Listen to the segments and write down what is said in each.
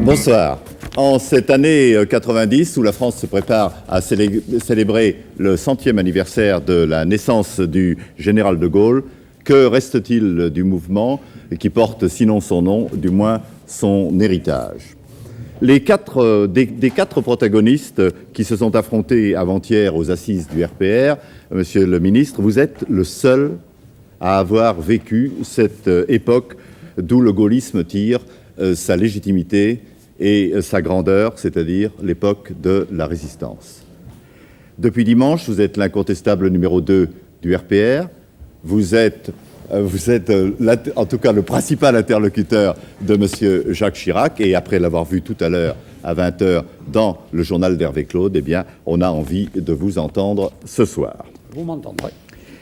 Bonsoir. En cette année 90, où la France se prépare à célébrer le 100e anniversaire de la naissance du général de Gaulle, que reste-t-il du mouvement qui porte, sinon son nom, du moins son héritage? Des quatre protagonistes qui se sont affrontés avant-hier aux assises du RPR, Monsieur le ministre, vous êtes le seul à avoir vécu cette époque d'où le gaullisme tire sa légitimité et sa grandeur, c'est-à-dire l'époque de la résistance. Depuis dimanche, vous êtes l'incontestable numéro 2 du RPR. Vous êtes en tout cas le principal interlocuteur de M. Jacques Chirac. Et après l'avoir vu tout à l'heure à 20h dans le journal d'Hervé Claude, eh bien, on a envie de vous entendre ce soir. Vous m'entendrez.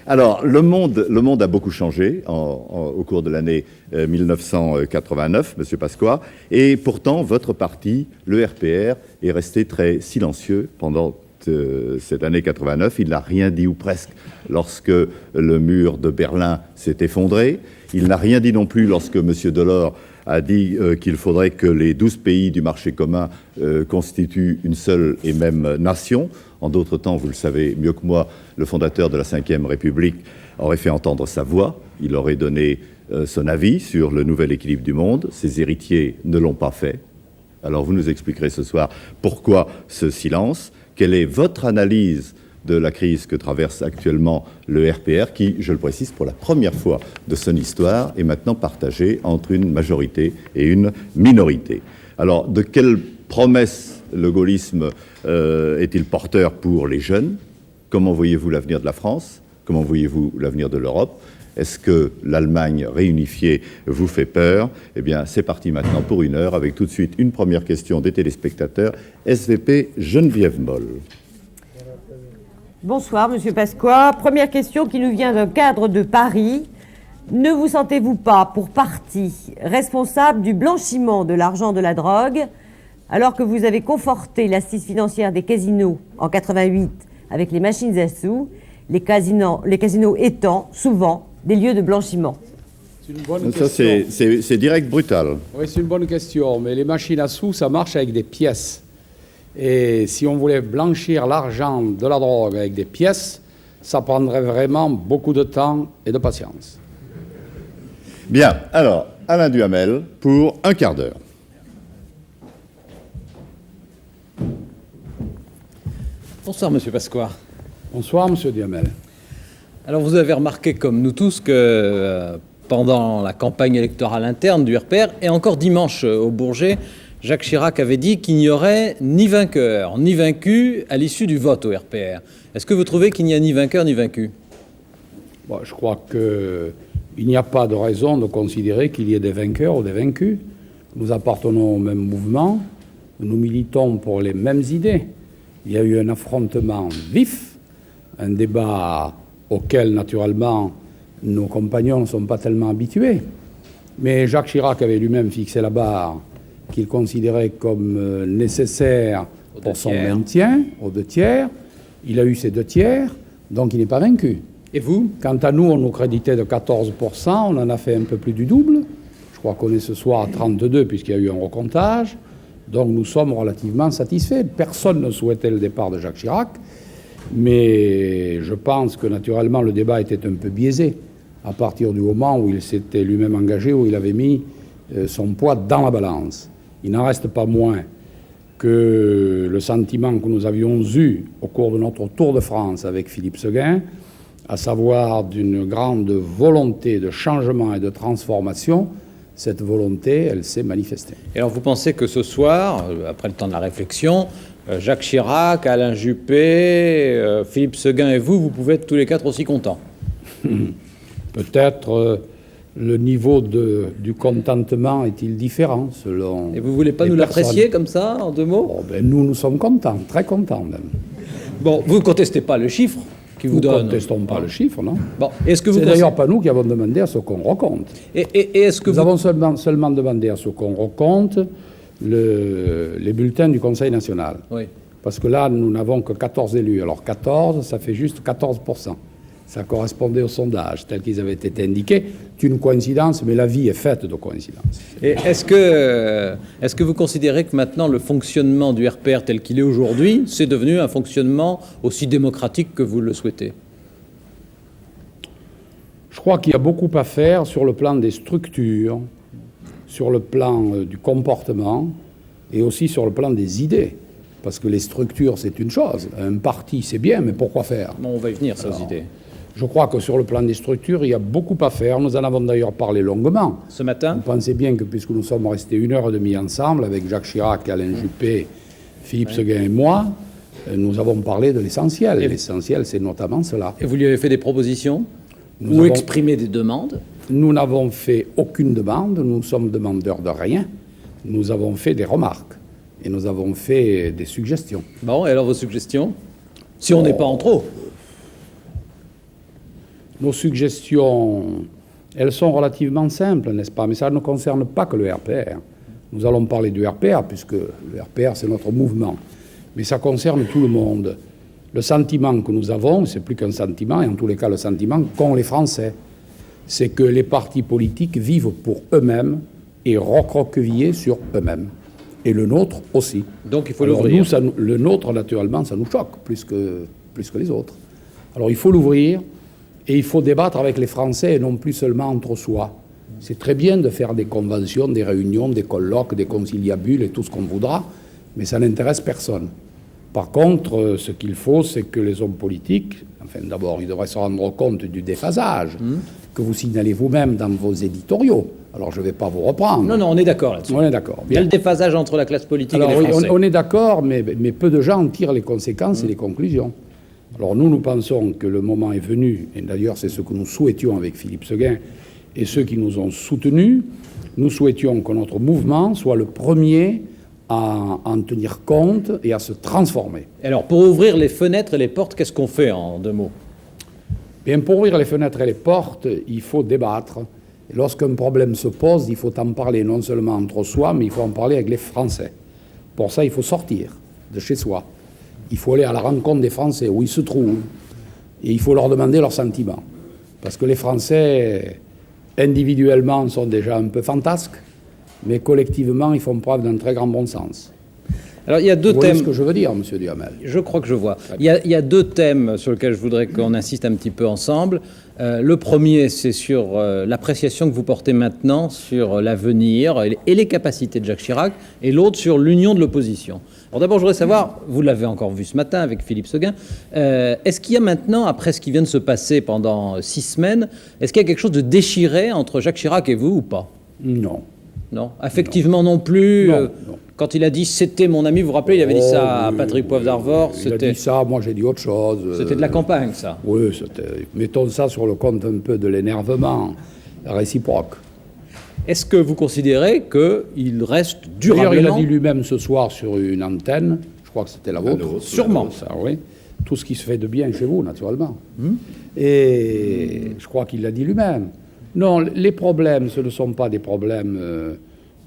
Alors, le monde a beaucoup changé au cours de l'année 1989, Monsieur Pasqua, et pourtant, votre parti, le RPR, est resté très silencieux pendant cette année 89. Il n'a rien dit, ou presque, lorsque le mur de Berlin s'est effondré. Il n'a rien dit non plus lorsque Monsieur Delors a dit qu'il faudrait que les 12 pays du marché commun constituent une seule et même nation. En d'autres temps, vous le savez mieux que moi, le fondateur de la Ve République aurait fait entendre sa voix. Il aurait donné son avis sur le nouvel équilibre du monde. Ses héritiers ne l'ont pas fait. Alors vous nous expliquerez ce soir pourquoi ce silence. Quelle est votre analyse de la crise que traverse actuellement le RPR, qui, je le précise, pour la première fois de son histoire, est maintenant partagé entre une majorité et une minorité. Alors, de quelles promesses le gaullisme est-il porteur pour les jeunes? Comment voyez-vous l'avenir de la France? Comment voyez-vous l'avenir de l'Europe? Est-ce que l'Allemagne réunifiée vous fait peur? Eh bien, c'est parti maintenant pour une heure, avec tout de suite une première question des téléspectateurs. SVP Geneviève Moll. Bonsoir, Monsieur Pasqua. Première question qui nous vient d'un cadre de Paris. Ne vous sentez-vous pas, pour partie, responsable du blanchiment de l'argent de la drogue, alors que vous avez conforté l'assise financière des casinos en 88 avec les machines à sous, les casinos étant souvent des lieux de blanchiment? C'est une bonne Ça, c'est direct, brutal. Oui, c'est une bonne question, mais les machines à sous, ça marche avec des pièces. Et si on voulait blanchir l'argent de la drogue avec des pièces, ça prendrait vraiment beaucoup de temps et de patience. Bien, alors, Alain Duhamel, pour un quart d'heure. Bonsoir, Monsieur Pasqua. Bonsoir, Monsieur Duhamel. Alors, vous avez remarqué, comme nous tous, que pendant la campagne électorale interne du RPR, et encore dimanche au Bourget, Jacques Chirac avait dit qu'il n'y aurait ni vainqueur ni vaincu à l'issue du vote au RPR. Est-ce que vous trouvez qu'il n'y a ni vainqueur ni vaincu? Bon, je crois qu'il n'y a pas de raison de considérer qu'il y ait des vainqueurs ou des vaincus. Nous appartenons au même mouvement, nous militons pour les mêmes idées. Il y a eu un affrontement vif, un débat auquel, naturellement, nos compagnons ne sont pas tellement habitués. Mais Jacques Chirac avait lui-même fixé la barre qu'il considérait comme nécessaire pour son maintien, aux 2 tiers. Il a eu ses 2 tiers, donc il n'est pas vaincu. Et vous? Quant à nous, on nous créditait de 14%, on en a fait un peu plus du double. Je crois qu'on est ce soir à 32, puisqu'il y a eu un recomptage. Donc nous sommes relativement satisfaits. Personne ne souhaitait le départ de Jacques Chirac, mais je pense que naturellement le débat était un peu biaisé à partir du moment où il s'était lui-même engagé, où il avait mis son poids dans la balance. Il n'en reste pas moins que le sentiment que nous avions eu au cours de notre Tour de France avec Philippe Séguin, à savoir d'une grande volonté de changement et de transformation, cette volonté, elle s'est manifestée. Et alors, vous pensez que ce soir, après le temps de la réflexion, Jacques Chirac, Alain Juppé, Philippe Séguin et vous pouvez être tous les 4 aussi contents? Peut-être le niveau du contentement est-il différent selon... Et vous ne voulez pas nous l'apprécier comme ça, en 2 mots? Oh, ben nous sommes contents, très contents même. Bon, vous ne contestez pas le chiffre qui vous donne? Nous ne contestons pas le chiffre, non. Bon, est-ce que vous c'est d'ailleurs pas nous qui avons demandé à ce qu'on recompte. Et est-ce que nous avons seulement demandé à ce qu'on recompte les bulletins du Conseil national. Oui. Parce que là, nous n'avons que 14 élus. Alors 14, ça fait juste 14%. Ça correspondait aux sondages tels qu'ils avaient été indiqués. C'est une coïncidence, mais la vie est faite de coïncidences. Et est-ce que vous considérez que maintenant le fonctionnement du RPR tel qu'il est aujourd'hui, c'est devenu un fonctionnement aussi démocratique que vous le souhaitez? Je crois qu'il y a beaucoup à faire sur le plan des structures, sur le plan du comportement et aussi sur le plan des idées. Parce que les structures, c'est une chose. Un parti, c'est bien, mais pourquoi faire? Bon, on va y venir, ça, aux idées. Je crois que sur le plan des structures, il y a beaucoup à faire. Nous en avons d'ailleurs parlé longuement. Ce matin? Vous pensez bien que puisque nous sommes restés 1h30 ensemble avec Jacques Chirac, Alain Juppé, Philippe Séguin et moi, nous avons parlé de l'essentiel. Et l'essentiel, c'est notamment cela. Et vous lui avez fait des propositions? Nous Ou avons exprimé des demandes? Nous n'avons fait aucune demande, nous sommes demandeurs de rien. Nous avons fait des remarques et nous avons fait des suggestions. Bon, et alors vos suggestions? Si on n'est pas en trop. Nos suggestions, elles sont relativement simples, n'est-ce pas? Mais ça ne concerne pas que le RPR. Nous allons parler du RPR, puisque le RPR, c'est notre mouvement. Mais ça concerne tout le monde. Le sentiment que nous avons, c'est plus qu'un sentiment, et en tous les cas le sentiment qu'ont les Français, c'est que les partis politiques vivent pour eux-mêmes et recroquevillés sur eux-mêmes. Et le nôtre aussi. Donc il faut Alors l'ouvrir. nous, le nôtre, naturellement, ça nous choque plus que les autres. Alors il faut l'ouvrir et il faut débattre avec les Français et non plus seulement entre soi. C'est très bien de faire des conventions, des réunions, des colloques, des conciliabules et tout ce qu'on voudra, mais ça n'intéresse personne. Par contre, ce qu'il faut, c'est que les hommes politiques, enfin d'abord, ils devraient se rendre compte du déphasage que vous signalez vous-même dans vos éditoriaux. Alors je ne vais pas vous reprendre. Non, on est d'accord là-dessus. On est d'accord. Il y a le déphasage entre la classe politique Alors, et les oui, Français. on est d'accord, mais peu de gens en tirent les conséquences et les conclusions. Alors nous pensons que le moment est venu, et d'ailleurs c'est ce que nous souhaitions avec Philippe Séguin et ceux qui nous ont soutenus, nous souhaitions que notre mouvement soit le premier à en tenir compte et à se transformer. Alors, pour ouvrir les fenêtres et les portes, qu'est-ce qu'on fait en 2 mots? Bien, pour ouvrir les fenêtres et les portes, il faut débattre. Et lorsqu'un problème se pose, il faut en parler non seulement entre soi, mais il faut en parler avec les Français. Pour ça, il faut sortir de chez soi. Il faut aller à la rencontre des Français, où ils se trouvent. Et il faut leur demander leurs sentiments. Parce que les Français, individuellement, sont déjà un peu fantasques, mais collectivement, ils font preuve d'un très grand bon sens. Alors, il y a 2 Vous voyez thèmes. ce que je veux dire, monsieur Duhamel? Je crois que je vois. Il y a 2 thèmes sur lesquels je voudrais qu'on insiste un petit peu ensemble. Le premier, c'est sur l'appréciation que vous portez maintenant sur l'avenir et les capacités de Jacques Chirac, et l'autre sur l'union de l'opposition. Alors d'abord, je voudrais savoir, vous l'avez encore vu ce matin avec Philippe Séguin, est-ce qu'il y a maintenant, après ce qui vient de se passer pendant 6 semaines, est-ce qu'il y a quelque chose de déchiré entre Jacques Chirac et vous ou pas? Non. Non. Affectivement non plus. Non, non. Quand il a dit c'était mon ami, vous vous rappelez, il avait dit ça à Patrick Poivre d'Arvor. Il a dit ça, moi j'ai dit autre chose. C'était de la campagne, ça. Oui, mettons ça sur le compte un peu de l'énervement réciproque. Est-ce que vous considérez qu'il reste D'ailleurs, durablement... il a dit lui-même ce soir sur une antenne, je crois que c'était la vôtre. Sûrement. Ça, oui. Tout ce qui se fait de bien chez vous, naturellement. Et je crois qu'il l'a dit lui-même. Non, les problèmes, ce ne sont pas des problèmes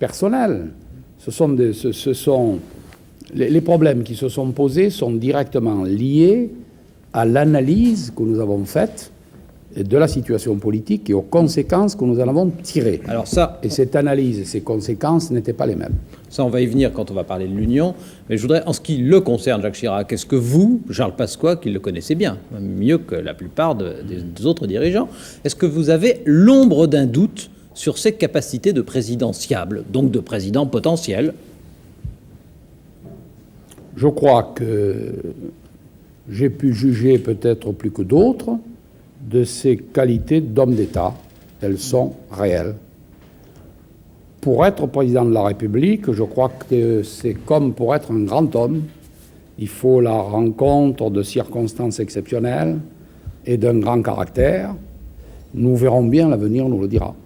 personnels. Les problèmes qui se sont posés sont directement liés à l'analyse que nous avons faite de la situation politique et aux conséquences que nous en avons tirées. Alors ça, Et cette analyse et ces conséquences n'étaient pas les mêmes. ça, on va y venir quand on va parler de l'Union. Mais je voudrais, en ce qui le concerne, Jacques Chirac, est-ce que vous, Charles Pasqua, qui le connaissez bien, mieux que la plupart des autres dirigeants, est-ce que vous avez l'ombre d'un doute sur ses capacités de présidentiable, donc de président potentiel? Je crois que j'ai pu juger peut-être plus que d'autres de ses qualités d'homme d'État. Elles sont réelles. Pour être président de la République, je crois que c'est comme pour être un grand homme. Il faut la rencontre de circonstances exceptionnelles et d'un grand caractère. Nous verrons bien, l'avenir nous le dira.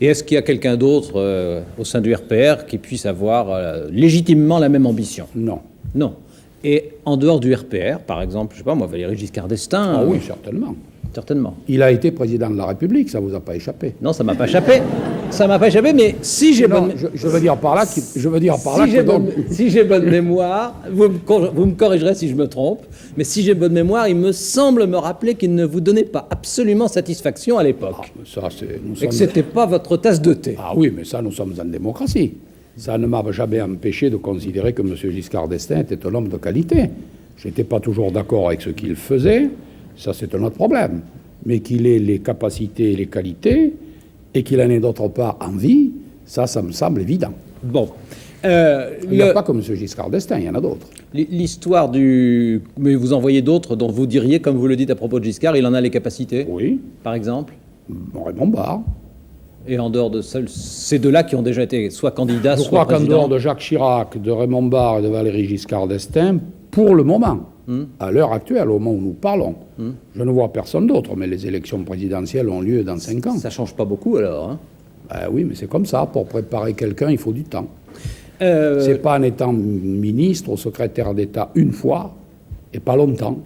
Et est-ce qu'il y a quelqu'un d'autre au sein du RPR qui puisse avoir légitimement la même ambition? Non. Non. Et en dehors du RPR, par exemple, je ne sais pas moi, Valéry Giscard d'Estaing... Ah oui, certainement. Certainement. Il a été président de la République, ça vous a pas échappé. Non, ça m'a pas échappé. Ça m'a pas échappé, mais si j'ai Non, bonne... je veux dire par là, Si j'ai bonne mémoire, vous me corrigerez si je me trompe, mais si j'ai bonne mémoire, il me semble me rappeler qu'il ne vous donnait pas absolument satisfaction à l'époque. ça, nous Et sommes... que c'était pas votre tasse de thé. Ah oui, mais ça, nous sommes en démocratie. Ça ne m'a jamais empêché de considérer que M. Giscard d'Estaing était un homme de qualité. Je n'étais pas toujours d'accord avec ce qu'il faisait, ça c'est un autre problème. Mais qu'il ait les capacités et les qualités, et qu'il en ait d'autre part envie, ça me semble évident. Bon. Il n'y a pas que M. Giscard d'Estaing, il y en a d'autres. L'histoire du... Mais vous en voyez d'autres dont vous diriez, comme vous le dites à propos de Giscard, il en a les capacités, Oui, par exemple. Raymond Barre. Et en dehors de ces deux-là qui ont déjà été soit candidats, Je soit crois qu'en présidents. dehors de Jacques Chirac, de Raymond Barre et de Valéry Giscard d'Estaing, pour le moment, à l'heure actuelle, au moment où nous parlons, je ne vois personne d'autre, mais les élections présidentielles ont lieu dans 5 ans. Ça change pas beaucoup alors. Hein. Ben oui, mais c'est comme ça. Pour préparer quelqu'un, il faut du temps. C'est pas en étant ministre ou secrétaire d'État une fois, et pas longtemps.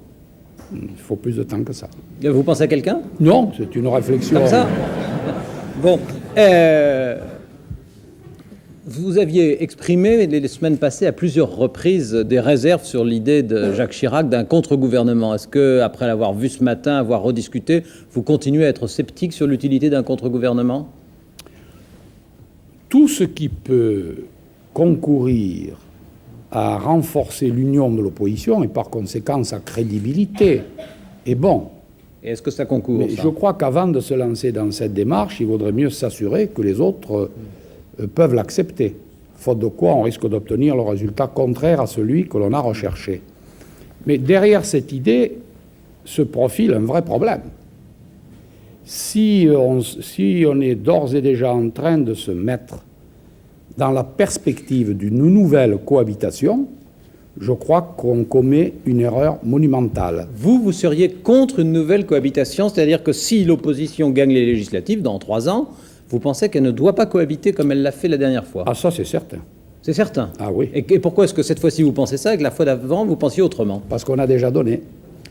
Il faut plus de temps que ça. Vous pensez à quelqu'un? Non, c'est une réflexion. Comme ça? Bon. Vous aviez exprimé les semaines passées à plusieurs reprises des réserves sur l'idée de Jacques Chirac d'un contre-gouvernement. Est-ce que, après l'avoir vu ce matin, avoir rediscuté, vous continuez à être sceptique sur l'utilité d'un contre-gouvernement? Tout ce qui peut concourir à renforcer l'union de l'opposition et par conséquent sa crédibilité est bon. Et est-ce que ça concourt, Mais ça? je crois qu'avant de se lancer dans cette démarche, il vaudrait mieux s'assurer que les autres peuvent l'accepter, faute de quoi on risque d'obtenir le résultat contraire à celui que l'on a recherché. Mais derrière cette idée se profile un vrai problème. Si on est d'ores et déjà en train de se mettre dans la perspective d'une nouvelle cohabitation, je crois qu'on commet une erreur monumentale. Vous seriez contre une nouvelle cohabitation, c'est-à-dire que si l'opposition gagne les législatives dans 3 ans, vous pensez qu'elle ne doit pas cohabiter comme elle l'a fait la dernière fois? Ah, ça, c'est certain. C'est certain. Ah oui. Et pourquoi est-ce que cette fois-ci vous pensez ça et que la fois d'avant vous pensiez autrement? Parce qu'on a déjà donné.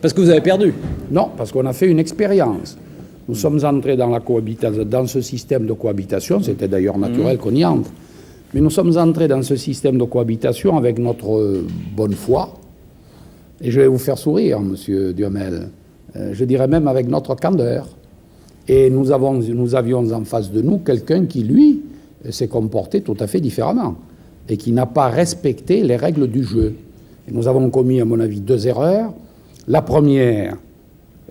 Parce que vous avez perdu. Non, parce qu'on a fait une expérience. Nous sommes entrés dans la cohabitation, dans ce système de cohabitation, c'était d'ailleurs naturel qu'on y entre, mais nous sommes entrés dans ce système de cohabitation avec notre bonne foi, et je vais vous faire sourire, monsieur Duhamel, je dirais même avec notre candeur. Et nous avions en face de nous quelqu'un qui, lui, s'est comporté tout à fait différemment, et qui n'a pas respecté les règles du jeu. Et nous avons commis, à mon avis, 2 erreurs. La première,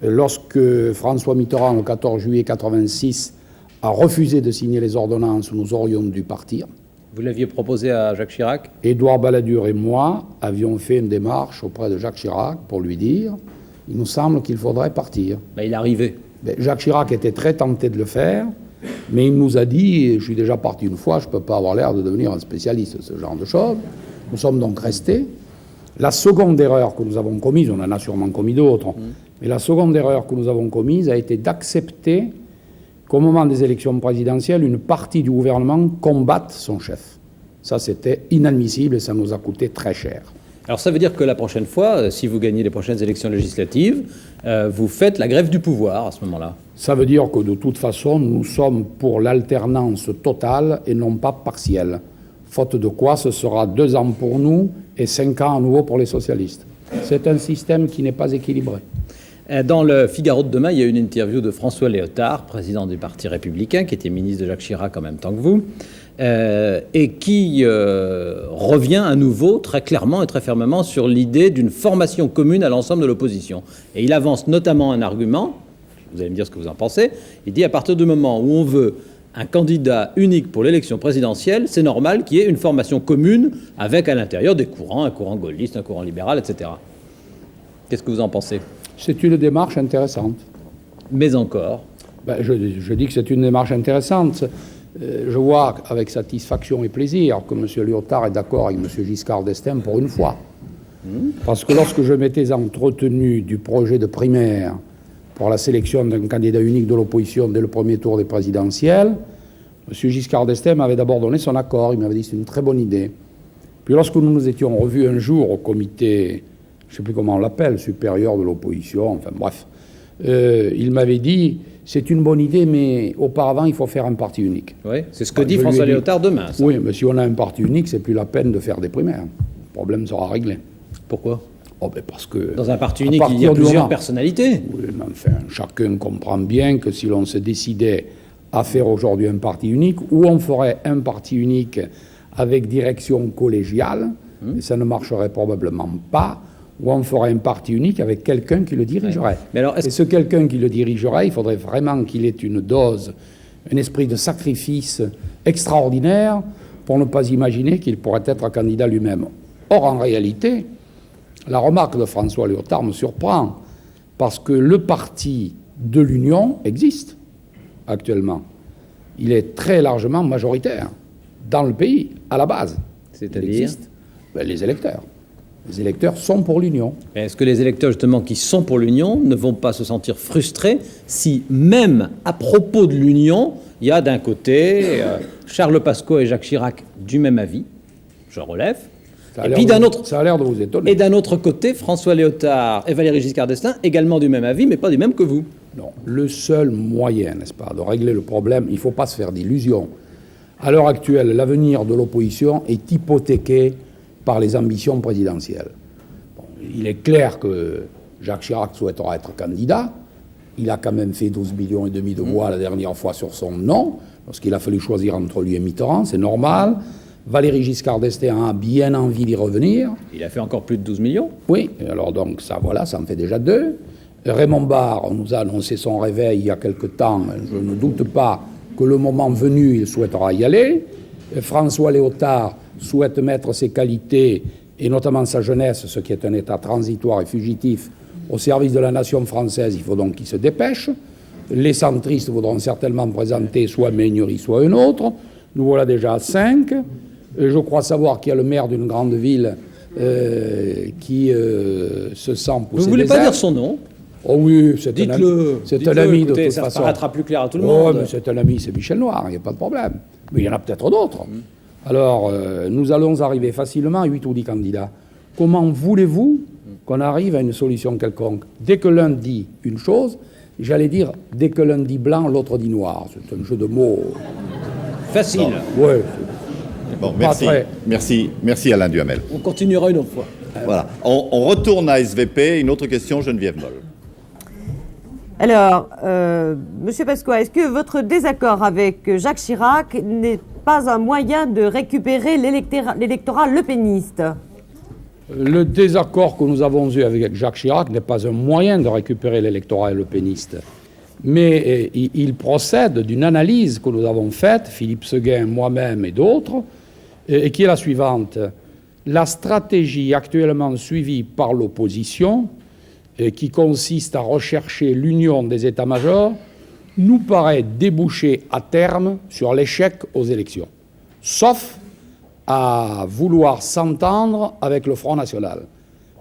lorsque François Mitterrand, le 14 juillet 1986, a refusé de signer les ordonnances où nous aurions dû partir. Vous l'aviez proposé à Jacques Chirac? Édouard Balladur et moi avions fait une démarche auprès de Jacques Chirac pour lui dire « il nous semble qu'il faudrait partir ». Il est arrivé. Jacques Chirac était très tenté de le faire, mais il nous a dit « je suis déjà parti une fois, je ne peux pas avoir l'air de devenir un spécialiste de ce genre de choses ». Nous sommes donc restés. La seconde erreur que nous avons commise, on en a sûrement commis d'autres, mais la seconde erreur que nous avons commise a été d'accepter qu'au moment des élections présidentielles, une partie du gouvernement combatte son chef. Ça, c'était inadmissible et ça nous a coûté très cher. Alors ça veut dire que la prochaine fois, si vous gagnez les prochaines élections législatives, vous faites la grève du pouvoir à ce moment-là? Ça veut dire que de toute façon, nous sommes pour l'alternance totale et non pas partielle. Faute de quoi, ce sera 2 ans pour nous et 5 ans à nouveau pour les socialistes. C'est un système qui n'est pas équilibré. Dans le Figaro de demain, il y a une interview de François Léotard, président du Parti républicain, qui était ministre de Jacques Chirac en même temps que vous, et qui revient à nouveau très clairement et très fermement sur l'idée d'une formation commune à l'ensemble de l'opposition. Et il avance notamment un argument, vous allez me dire ce que vous en pensez, il dit à partir du moment où on veut un candidat unique pour l'élection présidentielle, c'est normal qu'il y ait une formation commune avec à l'intérieur des courants, un courant gaulliste, un courant libéral, etc. Qu'est-ce que vous en pensez? C'est une démarche intéressante. Mais encore? Je dis que c'est une démarche intéressante. Je vois avec satisfaction et plaisir que M. Léotard est d'accord avec M. Giscard d'Estaing pour une fois. Parce que lorsque je m'étais entretenu du projet de primaire pour la sélection d'un candidat unique de l'opposition dès le premier tour des présidentielles, M. Giscard d'Estaing m'avait d'abord donné son accord. Il m'avait dit que c'est une très bonne idée. Puis lorsque nous nous étions revus un jour au comité, je ne sais plus comment on l'appelle, supérieur de l'opposition, enfin bref, il m'avait dit c'est une bonne idée, mais auparavant, il faut faire un parti unique. Oui, c'est ce que dit François Léotard demain. Ça. Oui, mais si on a un parti unique, c'est plus la peine de faire des primaires. Le problème sera réglé. Pourquoi? Parce que dans un parti unique, il y a plusieurs personnalités. Oui, mais enfin, chacun comprend bien que si l'on se décidait à faire aujourd'hui un parti unique, ou on ferait un parti unique avec direction collégiale, et ça ne marcherait probablement pas, ou on ferait un parti unique avec quelqu'un qui le dirigerait. Ouais. Mais alors, et ce quelqu'un qui le dirigerait, il faudrait vraiment qu'il ait une dose, un esprit de sacrifice extraordinaire pour ne pas imaginer qu'il pourrait être candidat lui-même. Or, en réalité, la remarque de François Léotard me surprend, parce que le parti de l'Union existe actuellement. Il est très largement majoritaire dans le pays, à la base. C'est-à-dire les électeurs. Les électeurs sont pour l'Union. Est-ce que les électeurs, justement, qui sont pour l'Union ne vont pas se sentir frustrés si, même à propos de l'Union, il y a d'un côté Charles Pasqua et Jacques Chirac du même avis, je relève, et puis ça a l'air de vous étonner. Et d'un autre côté, François Léotard et Valéry Giscard d'Estaing, également du même avis, mais pas du même que vous. Non, le seul moyen, n'est-ce pas, de régler le problème, il ne faut pas se faire d'illusions. À l'heure actuelle, l'avenir de l'opposition est hypothéqué par les ambitions présidentielles. Bon, il est clair que Jacques Chirac souhaitera être candidat. Il a quand même fait 12,5 millions de voix la dernière fois sur son nom, parce qu'il a fallu choisir entre lui et Mitterrand, c'est normal. Valéry Giscard d'Estaing a bien envie d'y revenir. Il a fait encore plus de 12 millions. Oui, alors donc ça, voilà, ça en fait déjà 2. Raymond Barre nous a annoncé son réveil il y a quelque temps. Je ne doute pas que le moment venu, il souhaitera y aller. François Léotard souhaite mettre ses qualités, et notamment sa jeunesse, ce qui est un état transitoire et fugitif, au service de la nation française. Il faut donc qu'il se dépêche. Les centristes voudront certainement présenter soit Meignery, soit un autre. Nous voilà déjà à 5. Je crois savoir qu'il y a le maire d'une grande ville qui se sent pousser. Vous ne voulez pas dire son nom? Oh oui, c'est un ami de toute façon. Ça paraîtra plus clair à tout le monde. Oh, mais c'est un ami, c'est Michel Noir, il n'y a pas de problème. Mais il y en a peut-être d'autres. Alors, nous allons arriver facilement à 8 ou 10 candidats. Comment voulez-vous qu'on arrive à une solution quelconque? Dès que l'un dit une chose, j'allais dire, dès que l'un dit blanc, l'autre dit noir. C'est un jeu de mots. Facile. Oui. Bon, merci Alain Duhamel. On continuera une autre fois. Voilà. On retourne à SVP. Une autre question, Geneviève Moll. Alors, Monsieur Pasqua, est-ce que votre désaccord avec Jacques Chirac n'est pas un moyen de récupérer l'électorat lepéniste? Le désaccord que nous avons eu avec Jacques Chirac n'est pas un moyen de récupérer l'électorat lepéniste. Mais il procède d'une analyse que nous avons faite, Philippe Séguin, moi-même et d'autres, et qui est la suivante. La stratégie actuellement suivie par l'opposition, qui consiste à rechercher l'union des états-majors, nous paraît déboucher à terme sur l'échec aux élections, sauf à vouloir s'entendre avec le Front National.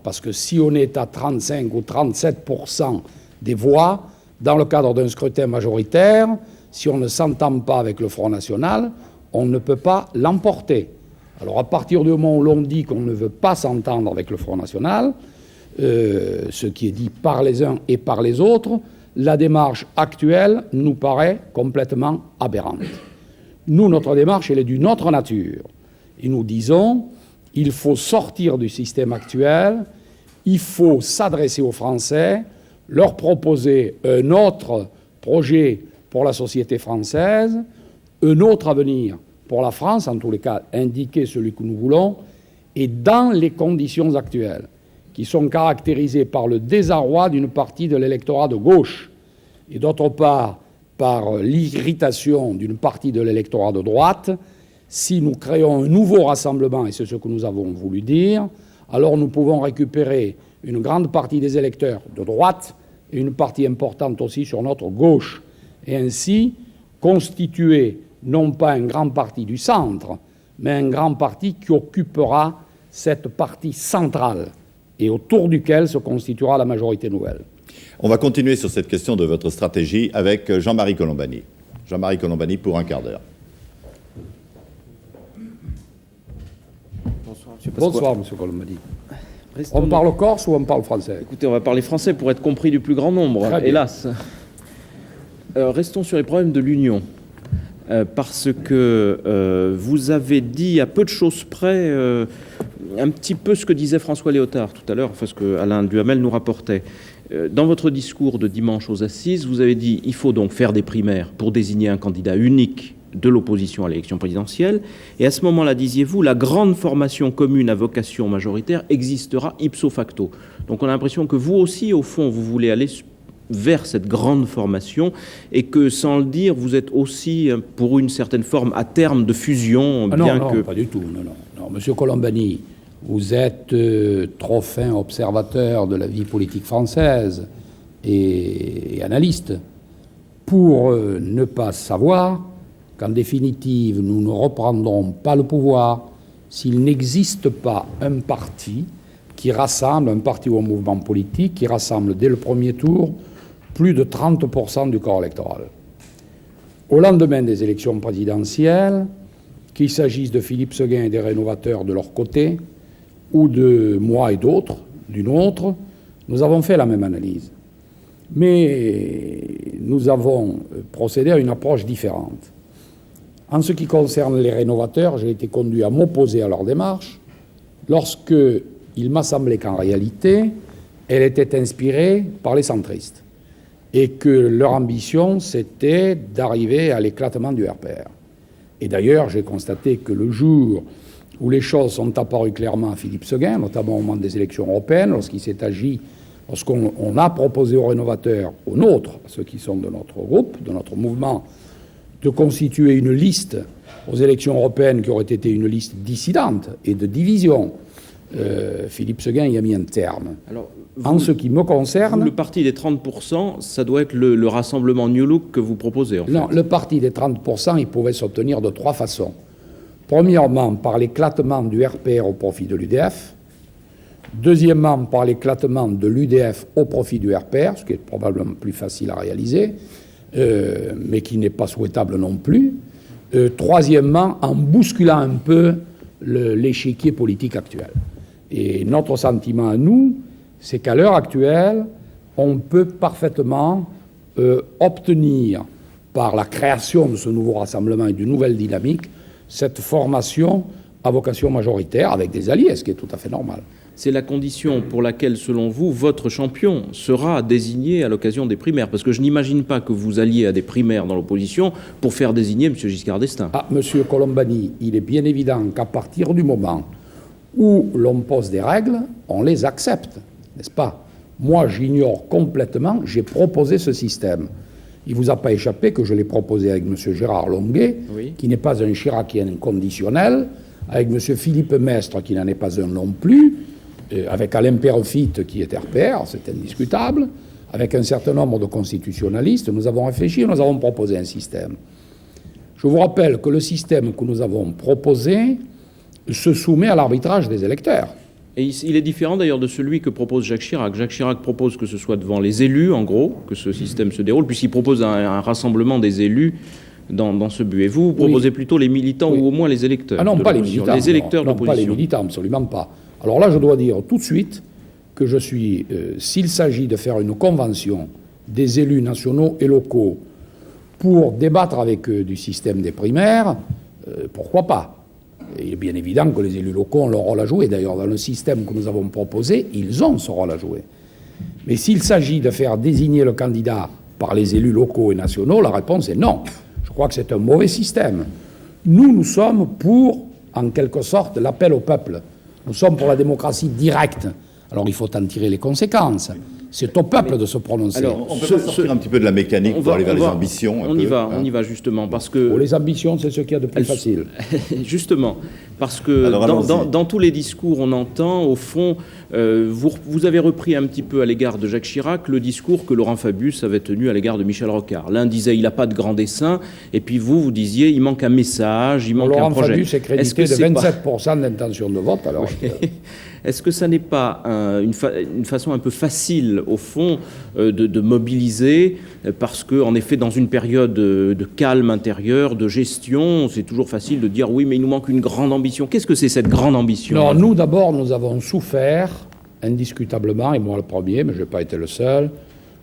Parce que si on est à 35 ou 37% des voix, dans le cadre d'un scrutin majoritaire, si on ne s'entend pas avec le Front National, on ne peut pas l'emporter. Alors à partir du moment où l'on dit qu'on ne veut pas s'entendre avec le Front National, ce qui est dit par les uns et par les autres, la démarche actuelle nous paraît complètement aberrante. Nous, notre démarche, elle est d'une autre nature. Et nous disons, il faut sortir du système actuel, il faut s'adresser aux Français, leur proposer un autre projet pour la société française, un autre avenir pour la France, en tous les cas, indiquer celui que nous voulons, et dans les conditions actuelles, qui sont caractérisées par le désarroi d'une partie de l'électorat de gauche, et d'autre part par l'irritation d'une partie de l'électorat de droite. Si nous créons un nouveau rassemblement, et c'est ce que nous avons voulu dire, alors nous pouvons récupérer une grande partie des électeurs de droite et une partie importante aussi sur notre gauche, et ainsi constituer non pas un grand parti du centre, mais un grand parti qui occupera cette partie centrale et autour duquel se constituera la majorité nouvelle. On va continuer sur cette question de votre stratégie avec Jean-Marie Colombani. Jean-Marie Colombani pour un quart d'heure. Bonsoir, Monsieur Colombani. On parle corse ou on parle français? Écoutez, on va parler français pour être compris du plus grand nombre, hélas. Restons sur les problèmes de l'Union. Parce que vous avez dit à peu de choses près un petit peu ce que disait François Léotard tout à l'heure, enfin ce que Alain Duhamel nous rapportait. Dans votre discours de dimanche aux Assises, vous avez dit il faut donc faire des primaires pour désigner un candidat unique de l'opposition à l'élection présidentielle. Et à ce moment-là, disiez-vous, la grande formation commune à vocation majoritaire existera ipso facto. Donc on a l'impression que vous aussi, au fond, vous voulez aller vers cette grande formation et que, sans le dire, vous êtes aussi pour une certaine forme à terme de fusion, bien que... Non, pas du tout. Non. Monsieur Colombani, vous êtes trop fin observateur de la vie politique française et analyste pour ne pas savoir qu'en définitive, nous ne reprendrons pas le pouvoir s'il n'existe pas un parti qui rassemble, un parti ou un mouvement politique qui rassemble dès le premier tour plus de 30% du corps électoral. Au lendemain des élections présidentielles, qu'il s'agisse de Philippe Séguin et des Rénovateurs de leur côté, ou de moi et d'autres, d'une autre, nous avons fait la même analyse. Mais nous avons procédé à une approche différente. En ce qui concerne les Rénovateurs, j'ai été conduit à m'opposer à leur démarche lorsqu'il m'a semblé qu'en réalité, elle était inspirée par les centristes et que leur ambition, c'était d'arriver à l'éclatement du RPR. Et d'ailleurs, j'ai constaté que le jour où les choses sont apparues clairement à Philippe Séguin, notamment au moment des élections européennes, lorsqu'on a proposé aux Rénovateurs, aux nôtres, à ceux qui sont de notre groupe, de notre mouvement, de constituer une liste aux élections européennes qui aurait été une liste dissidente et de division, Philippe Séguin y a mis un terme. Alors, en ce qui me concerne... le parti des 30%, ça doit être le rassemblement New Look que vous proposez, en fait. Non, le parti des 30%, il pouvait s'obtenir de trois façons. Premièrement, par l'éclatement du RPR au profit de l'UDF. Deuxièmement, par l'éclatement de l'UDF au profit du RPR, ce qui est probablement plus facile à réaliser, mais qui n'est pas souhaitable non plus. Troisièmement, en bousculant un peu l'échiquier politique actuel. Et notre sentiment à nous, c'est qu'à l'heure actuelle, on peut parfaitement obtenir, par la création de ce nouveau rassemblement et d'une nouvelle dynamique, cette formation à vocation majoritaire avec des alliés, ce qui est tout à fait normal. C'est la condition pour laquelle, selon vous, votre champion sera désigné à l'occasion des primaires. Parce que je n'imagine pas que vous alliez à des primaires dans l'opposition pour faire désigner M. Giscard d'Estaing. Ah, M. Colombani, il est bien évident qu'à partir du moment où l'on pose des règles, on les accepte, n'est-ce pas? Moi, j'ignore complètement, j'ai proposé ce système. Il ne vous a pas échappé que je l'ai proposé avec M. Gérard Longuet, oui, qui n'est pas un chiracien conditionnel, avec M. Philippe Mestre, qui n'en est pas un non plus, avec Alain Peyrefitte, qui est RPR, c'est indiscutable, avec un certain nombre de constitutionnalistes. Nous avons réfléchi et nous avons proposé un système. Je vous rappelle que le système que nous avons proposé se soumet à l'arbitrage des électeurs. Et il est différent d'ailleurs de celui que propose Jacques Chirac. Jacques Chirac propose que ce soit devant les élus, en gros, que ce système se déroule, puisqu'il propose un rassemblement des élus dans ce but. Et vous proposez plutôt les militants ou au moins les électeurs. Ah non, pas les militants. Les électeurs de l'opposition. Non, pas les militants, absolument pas. Alors là, je dois dire tout de suite que je suis, s'il s'agit de faire une convention des élus nationaux et locaux pour débattre avec eux du système des primaires, pourquoi pas? Il est bien évident que les élus locaux ont leur rôle à jouer. D'ailleurs, dans le système que nous avons proposé, ils ont ce rôle à jouer. Mais s'il s'agit de faire désigner le candidat par les élus locaux et nationaux, la réponse est non. Je crois que c'est un mauvais système. Nous sommes pour, en quelque sorte, l'appel au peuple. Nous sommes pour la démocratie directe. Alors il faut en tirer les conséquences. C'est au peuple de se prononcer. Alors, on peut sortir un petit peu de la mécanique pour aller vers les ambitions. On y va justement, parce que... Pour les ambitions, c'est ce qu'il y a de plus facile. Justement, parce que dans tous les discours, on entend, au fond, vous avez repris un petit peu à l'égard de Jacques Chirac le discours que Laurent Fabius avait tenu à l'égard de Michel Rocard. L'un disait, il n'a pas de grand dessein, et puis vous disiez, il manque un message, il manque un projet. Laurent Fabius est crédité de 27% d'intention de vote, alors... Est-ce que ça n'est pas une façon un peu facile, au fond, de mobiliser, parce qu'en effet, dans une période de calme intérieur, de gestion, c'est toujours facile de dire oui, mais il nous manque une grande ambition. Qu'est-ce que c'est cette grande ambition? Non, nous, d'abord, nous avons souffert indiscutablement, et moi le premier, mais je n'ai pas été le seul,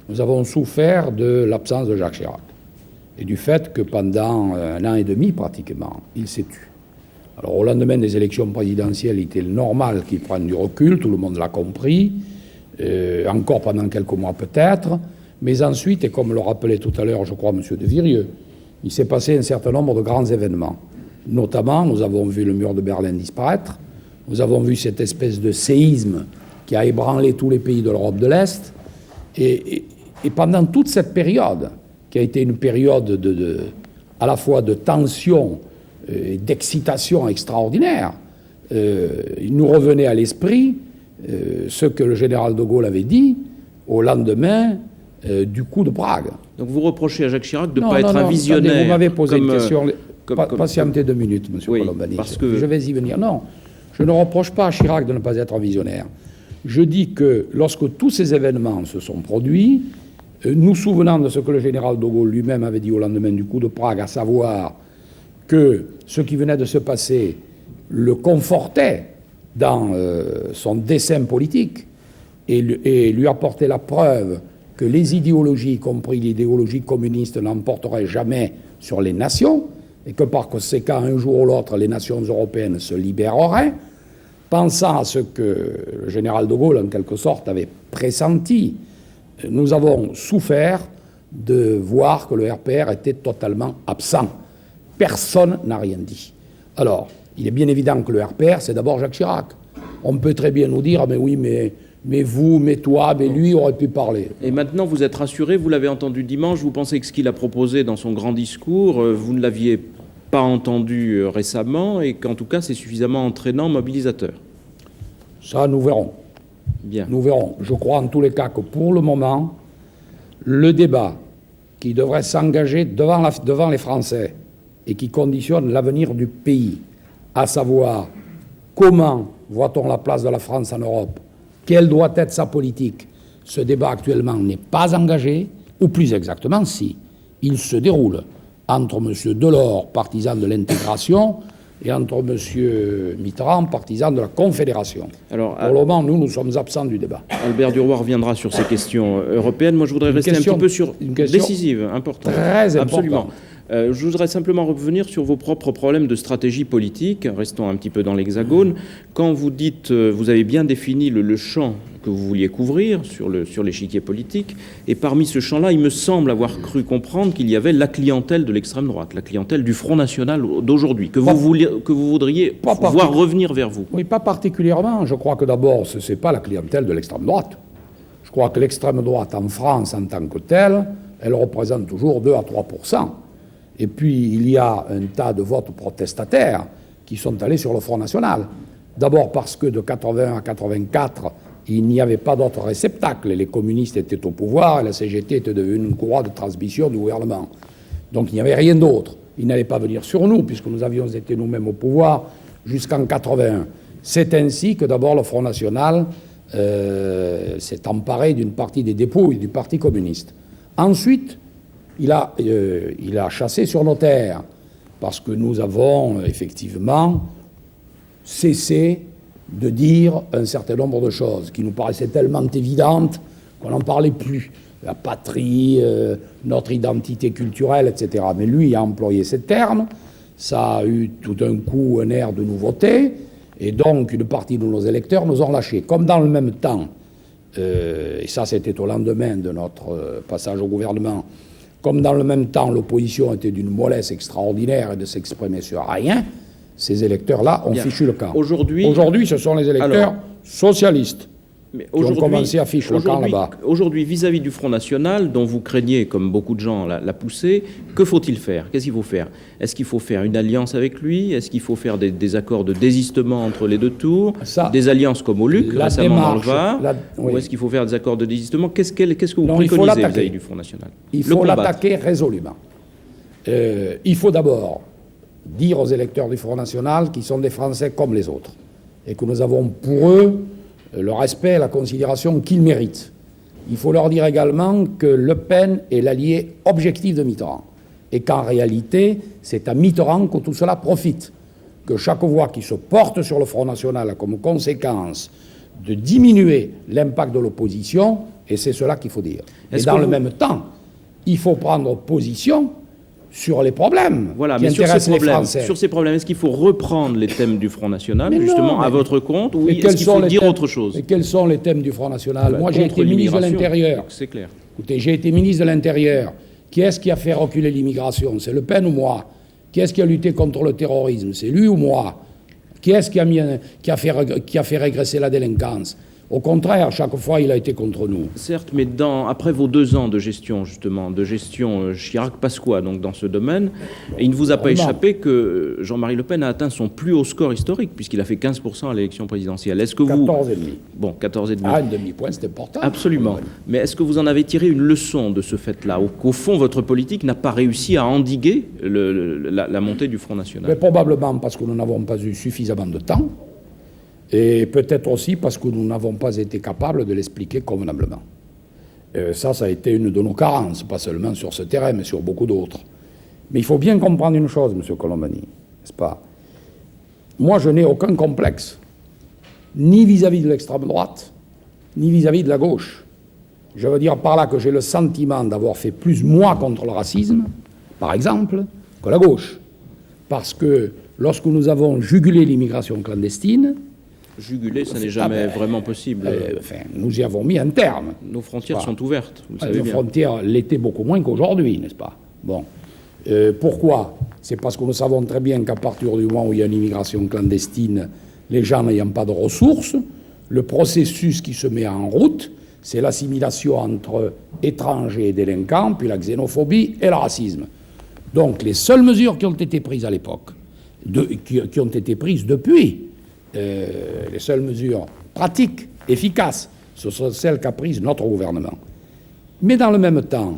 nous avons souffert de l'absence de Jacques Chirac et du fait que pendant 1 an et demi pratiquement, il s'est tu. Alors au lendemain des élections présidentielles, il était normal qu'il prenne du recul, tout le monde l'a compris, encore pendant quelques mois peut-être, mais ensuite, et comme le rappelait tout à l'heure, je crois, M. de Virieux, il s'est passé un certain nombre de grands événements. Notamment, nous avons vu le mur de Berlin disparaître, nous avons vu cette espèce de séisme qui a ébranlé tous les pays de l'Europe de l'Est, et pendant toute cette période, qui a été une période à la fois de tension et d'excitation extraordinaire, il nous revenait à l'esprit ce que le général de Gaulle avait dit au lendemain du coup de Prague. Donc vous reprochez à Jacques Chirac de ne pas être un visionnaire. Attendez, vous m'avez posé une question. Patientez 2 minutes, M. Oui, Colombani. parce que... Je vais y venir. Non, je ne reproche pas à Chirac de ne pas être un visionnaire. Je dis que lorsque tous ces événements se sont produits, nous souvenant de ce que le général de Gaulle lui-même avait dit au lendemain du coup de Prague, à savoir que ce qui venait de se passer le confortait dans son dessein politique et lui apportait la preuve que les idéologies, y compris l'idéologie communiste, n'emporteraient jamais sur les nations, et que par conséquent, un jour ou l'autre, les nations européennes se libéreraient, pensant à ce que le général de Gaulle, en quelque sorte, avait pressenti. Nous avons souffert de voir que le RPR était totalement absent. Personne n'a rien dit. Alors, il est bien évident que le RPR, c'est d'abord Jacques Chirac. On peut très bien nous dire, mais oui, mais vous, mais toi, mais lui aurait pu parler. Et maintenant, vous êtes rassuré, vous l'avez entendu dimanche, vous pensez que ce qu'il a proposé dans son grand discours, vous ne l'aviez pas entendu récemment, et qu'en tout cas, c'est suffisamment entraînant, mobilisateur. Ça, nous verrons. Bien. Nous verrons. Je crois en tous les cas que pour le moment, le débat qui devrait s'engager devant les Français et qui conditionne l'avenir du pays, à savoir comment voit-on la place de la France en Europe, quelle doit être sa politique, ce débat actuellement n'est pas engagé, ou plus exactement, si, il se déroule entre M. Delors, partisan de l'intégration, et entre M. Mitterrand, partisan de la Confédération. Alors, pour le moment, nous sommes absents du débat. Albert Duroy reviendra sur ces questions européennes. Moi, je voudrais rester un petit peu sur... Une question décisive, importante. Très importante. Absolument. Je voudrais simplement revenir sur vos propres problèmes de stratégie politique. Restons un petit peu dans l'Hexagone. Quand vous dites, vous avez bien défini le champ que vous vouliez couvrir sur l'échiquier politique, et parmi ce champ-là, il me semble avoir cru comprendre qu'il y avait la clientèle de l'extrême droite, la clientèle du Front National d'aujourd'hui, que vous voudriez voir revenir vers vous. Oui, pas particulièrement. Je crois que d'abord, ce n'est pas la clientèle de l'extrême droite. Je crois que l'extrême droite en France, en tant que telle, elle représente toujours 2 à 3%. Et puis, il y a un tas de votes protestataires qui sont allés sur le Front National. D'abord parce que de 81 à 84, il n'y avait pas d'autre réceptacle. Les communistes étaient au pouvoir et la CGT était devenue une courroie de transmission du gouvernement. Donc il n'y avait rien d'autre. Ils n'allaient pas venir sur nous, puisque nous avions été nous-mêmes au pouvoir jusqu'en 81. C'est ainsi que d'abord le Front National s'est emparé d'une partie des dépouilles du Parti communiste. Ensuite, il a chassé sur nos terres, parce que nous avons effectivement cessé de dire un certain nombre de choses qui nous paraissaient tellement évidentes qu'on n'en parlait plus. La patrie, notre identité culturelle, etc. Mais lui a employé ces termes, ça a eu tout d'un coup un air de nouveauté, et donc une partie de nos électeurs nous ont lâchés. Comme dans le même temps, et ça c'était au lendemain de notre passage au gouvernement, comme dans le même temps l'opposition était d'une mollesse extraordinaire et de s'exprimer sur rien, ces électeurs-là ont fichu le camp. Aujourd'hui, ce sont les électeurs socialistes qui ont commencé à ficher le camp là-bas. Aujourd'hui, vis-à-vis du Front National, dont vous craignez, comme beaucoup de gens, la poussée, que faut-il faire? Qu'est-ce qu'il faut faire? Est-ce qu'il faut faire une alliance avec lui? Est-ce qu'il faut faire des accords de désistement entre les deux tours? Des alliances comme au Luc, récemment dans le Var? Ou est-ce qu'il faut faire des accords de désistement? Qu'est-ce que vous préconisez vis-à-vis du Front National? Il faut l'attaquer résolument. Il faut d'abord dire aux électeurs du Front National qu'ils sont des Français comme les autres et que nous avons pour eux le respect et la considération qu'ils méritent. Il faut leur dire également que Le Pen est l'allié objectif de Mitterrand et qu'en réalité, c'est à Mitterrand que tout cela profite, que chaque voix qui se porte sur le Front National a comme conséquence de diminuer l'impact de l'opposition, et c'est cela qu'il faut dire. Et dans le même temps, il faut prendre position sur les problèmes qui intéressent les Français. Sur ces problèmes, est-ce qu'il faut reprendre les thèmes du Front National, à votre compte, ou est-ce qu'il faut dire autre chose? Et quels sont les thèmes du Front National? Moi, j'ai été ministre de l'Intérieur. C'est clair. Écoutez, j'ai été ministre de l'Intérieur. Qui est-ce qui a fait reculer l'immigration? C'est Le Pen ou moi? Qui est-ce qui a lutté contre le terrorisme? C'est lui ou moi? Qui est-ce qui a fait régresser la délinquance? Au contraire, chaque fois, il a été contre nous. Certes, mais après vos 2 ans de gestion, justement, Chirac-Pasqua, donc dans ce domaine, il ne vous a pas échappé que Jean-Marie Le Pen a atteint son plus haut score historique, puisqu'il a fait 15% à l'élection présidentielle. Est-ce que 14,5. Bon, 14,5. Ah, un demi-point, c'est important. Absolument. Mais est-ce que vous en avez tiré une leçon de ce fait-là, qu'au fond, votre politique n'a pas réussi à endiguer la montée du Front National? Mais probablement parce que nous n'avons pas eu suffisamment de temps. Et peut-être aussi parce que nous n'avons pas été capables de l'expliquer convenablement. Ça a été une de nos carences, pas seulement sur ce terrain, mais sur beaucoup d'autres. Mais il faut bien comprendre une chose, M. Colombani, n'est-ce pas? Moi, je n'ai aucun complexe, ni vis-à-vis de l'extrême droite, ni vis-à-vis de la gauche. Je veux dire par là que j'ai le sentiment d'avoir fait plus moi contre le racisme, par exemple, que la gauche. Parce que lorsque nous avons jugulé l'immigration clandestine, juguler, ça n'est jamais vraiment possible. Nous y avons mis un terme. Nos frontières sont ouvertes, vous le savez bien. Nos frontières l'étaient beaucoup moins qu'aujourd'hui, n'est-ce pas? Bon. Pourquoi? C'est parce que nous savons très bien qu'à partir du moment où il y a une immigration clandestine, les gens n'ayant pas de ressources, le processus qui se met en route, c'est l'assimilation entre étrangers et délinquants, puis la xénophobie et le racisme. Donc les seules mesures qui ont été prises à l'époque, qui ont été prises depuis, les seules mesures pratiques, efficaces, ce sont celles qu'a prises notre gouvernement. Mais dans le même temps,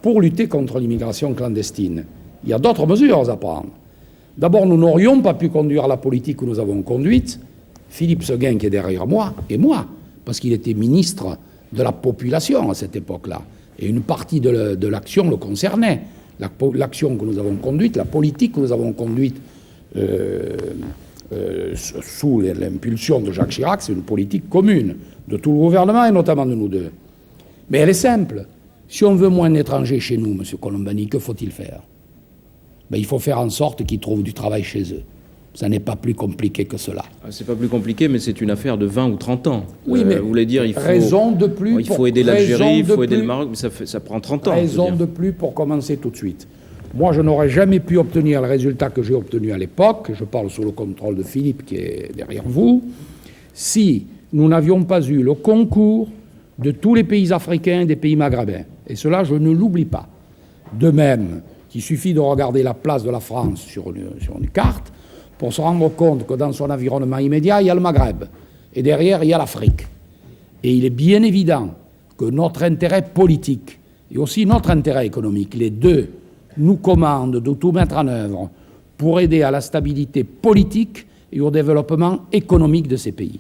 pour lutter contre l'immigration clandestine, il y a d'autres mesures à prendre. D'abord, nous n'aurions pas pu conduire la politique que nous avons conduite, Philippe Séguin qui est derrière moi, et moi, parce qu'il était ministre de la population à cette époque-là. Et une partie de l'action le concernait. L'action que nous avons conduite, la politique que nous avons conduite sous l'impulsion de Jacques Chirac, c'est une politique commune de tout le gouvernement et notamment de nous deux. Mais elle est simple. Si on veut moins d'étrangers chez nous, M. Colombani, que faut-il faire? Il faut faire en sorte qu'ils trouvent du travail chez eux. Ça n'est pas plus compliqué que cela. C'est pas plus compliqué, mais c'est une affaire de 20 ou 30 ans. Oui, mais vous voulez dire, il faut, raison de plus. Il faut aider l'Algérie, il faut aider le Maroc, mais ça prend 30 ans. Raison de plus pour commencer tout de suite. Moi, je n'aurais jamais pu obtenir le résultat que j'ai obtenu à l'époque, je parle sous le contrôle de Philippe qui est derrière vous, si nous n'avions pas eu le concours de tous les pays africains et des pays maghrébins. Et cela, je ne l'oublie pas. De même qu'il suffit de regarder la place de la France sur une carte pour se rendre compte que dans son environnement immédiat, il y a le Maghreb. Et derrière, il y a l'Afrique. Et il est bien évident que notre intérêt politique et aussi notre intérêt économique, les deux, nous commandent de tout mettre en œuvre pour aider à la stabilité politique et au développement économique de ces pays.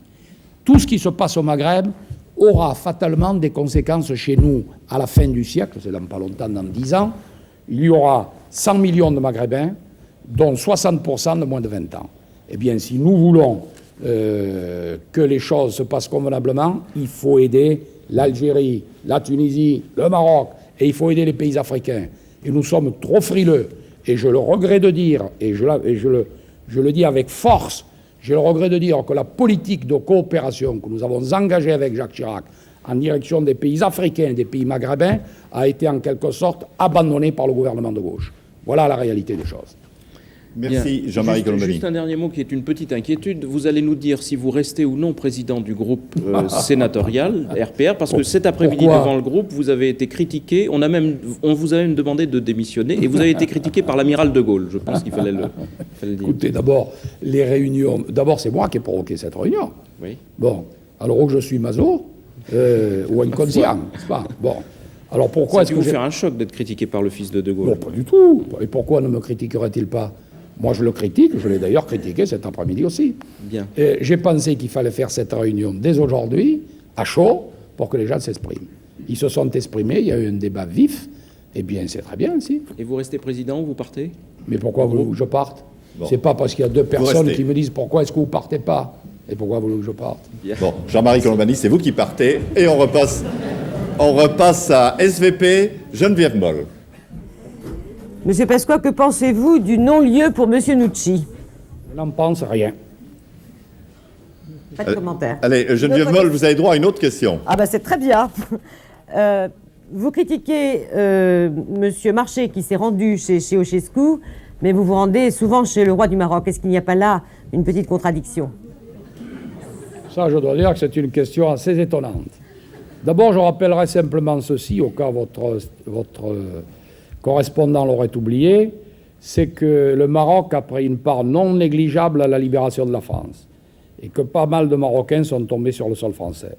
Tout ce qui se passe au Maghreb aura fatalement des conséquences chez nous à la fin du siècle, c'est dans pas longtemps, dans 10 ans. Il y aura 100 millions de Maghrébins, dont 60% de moins de 20 ans. Eh bien, si nous voulons que les choses se passent convenablement, il faut aider l'Algérie, la Tunisie, le Maroc, et il faut aider les pays africains. Et nous sommes trop frileux, et je le regrette de dire, et je le dis avec force, j'ai le regret de dire que la politique de coopération que nous avons engagée avec Jacques Chirac en direction des pays africains et des pays maghrébins a été en quelque sorte abandonnée par le gouvernement de gauche. Voilà la réalité des choses. Merci Jean-Marie Colombani. Juste un dernier mot qui est une petite inquiétude. Vous allez nous dire si vous restez ou non président du groupe sénatorial RPR, parce que cet après-midi devant le groupe, vous avez été critiqué. On vous a même demandé de démissionner et vous avez été critiqué par l'amiral de Gaulle. Je pense qu'il fallait le dire. Écoutez, d'abord, les réunions... D'abord, c'est moi qui ai provoqué cette réunion. Oui. Bon, alors que je suis maso ou inconscient, n'est-ce pas? Bon. Alors pourquoi est-ce que vous faire un choc d'être critiqué par le fils de Gaulle? Non, pas du tout. Et pourquoi ne me critiquerait-il pas? Moi, je le critique, je l'ai d'ailleurs critiqué cet après-midi aussi. Bien. J'ai pensé qu'il fallait faire cette réunion dès aujourd'hui, à chaud, pour que les gens s'expriment. Ils se sont exprimés, il y a eu un débat vif, eh bien, c'est très bien, si. Et vous restez président ou vous partez? Mais pourquoi je parte? Bon. C'est pas parce qu'il y a deux personnes qui me disent pourquoi est-ce que vous partez pas? Et pourquoi voulez-vous que je parte? Bon, Jean-Marie Colombani, c'est vous qui partez. Et on repasse à SVP, Geneviève Moll. Monsieur Pasqua, que pensez-vous du non-lieu pour Monsieur Nucci? Je n'en pense rien. Pas de commentaire. Allez, Geneviève Moll, vous avez droit à une autre question. Ah ben c'est très bien. Vous critiquez Monsieur Marché qui s'est rendu chez Ceausescu, mais vous vous rendez souvent chez le roi du Maroc. Est-ce qu'il n'y a pas là une petite contradiction? Ça, je dois dire que c'est une question assez étonnante. D'abord, je rappellerai simplement ceci, au cas où votre correspondant l'aurait oublié, c'est que le Maroc a pris une part non négligeable à la libération de la France et que pas mal de Marocains sont tombés sur le sol français.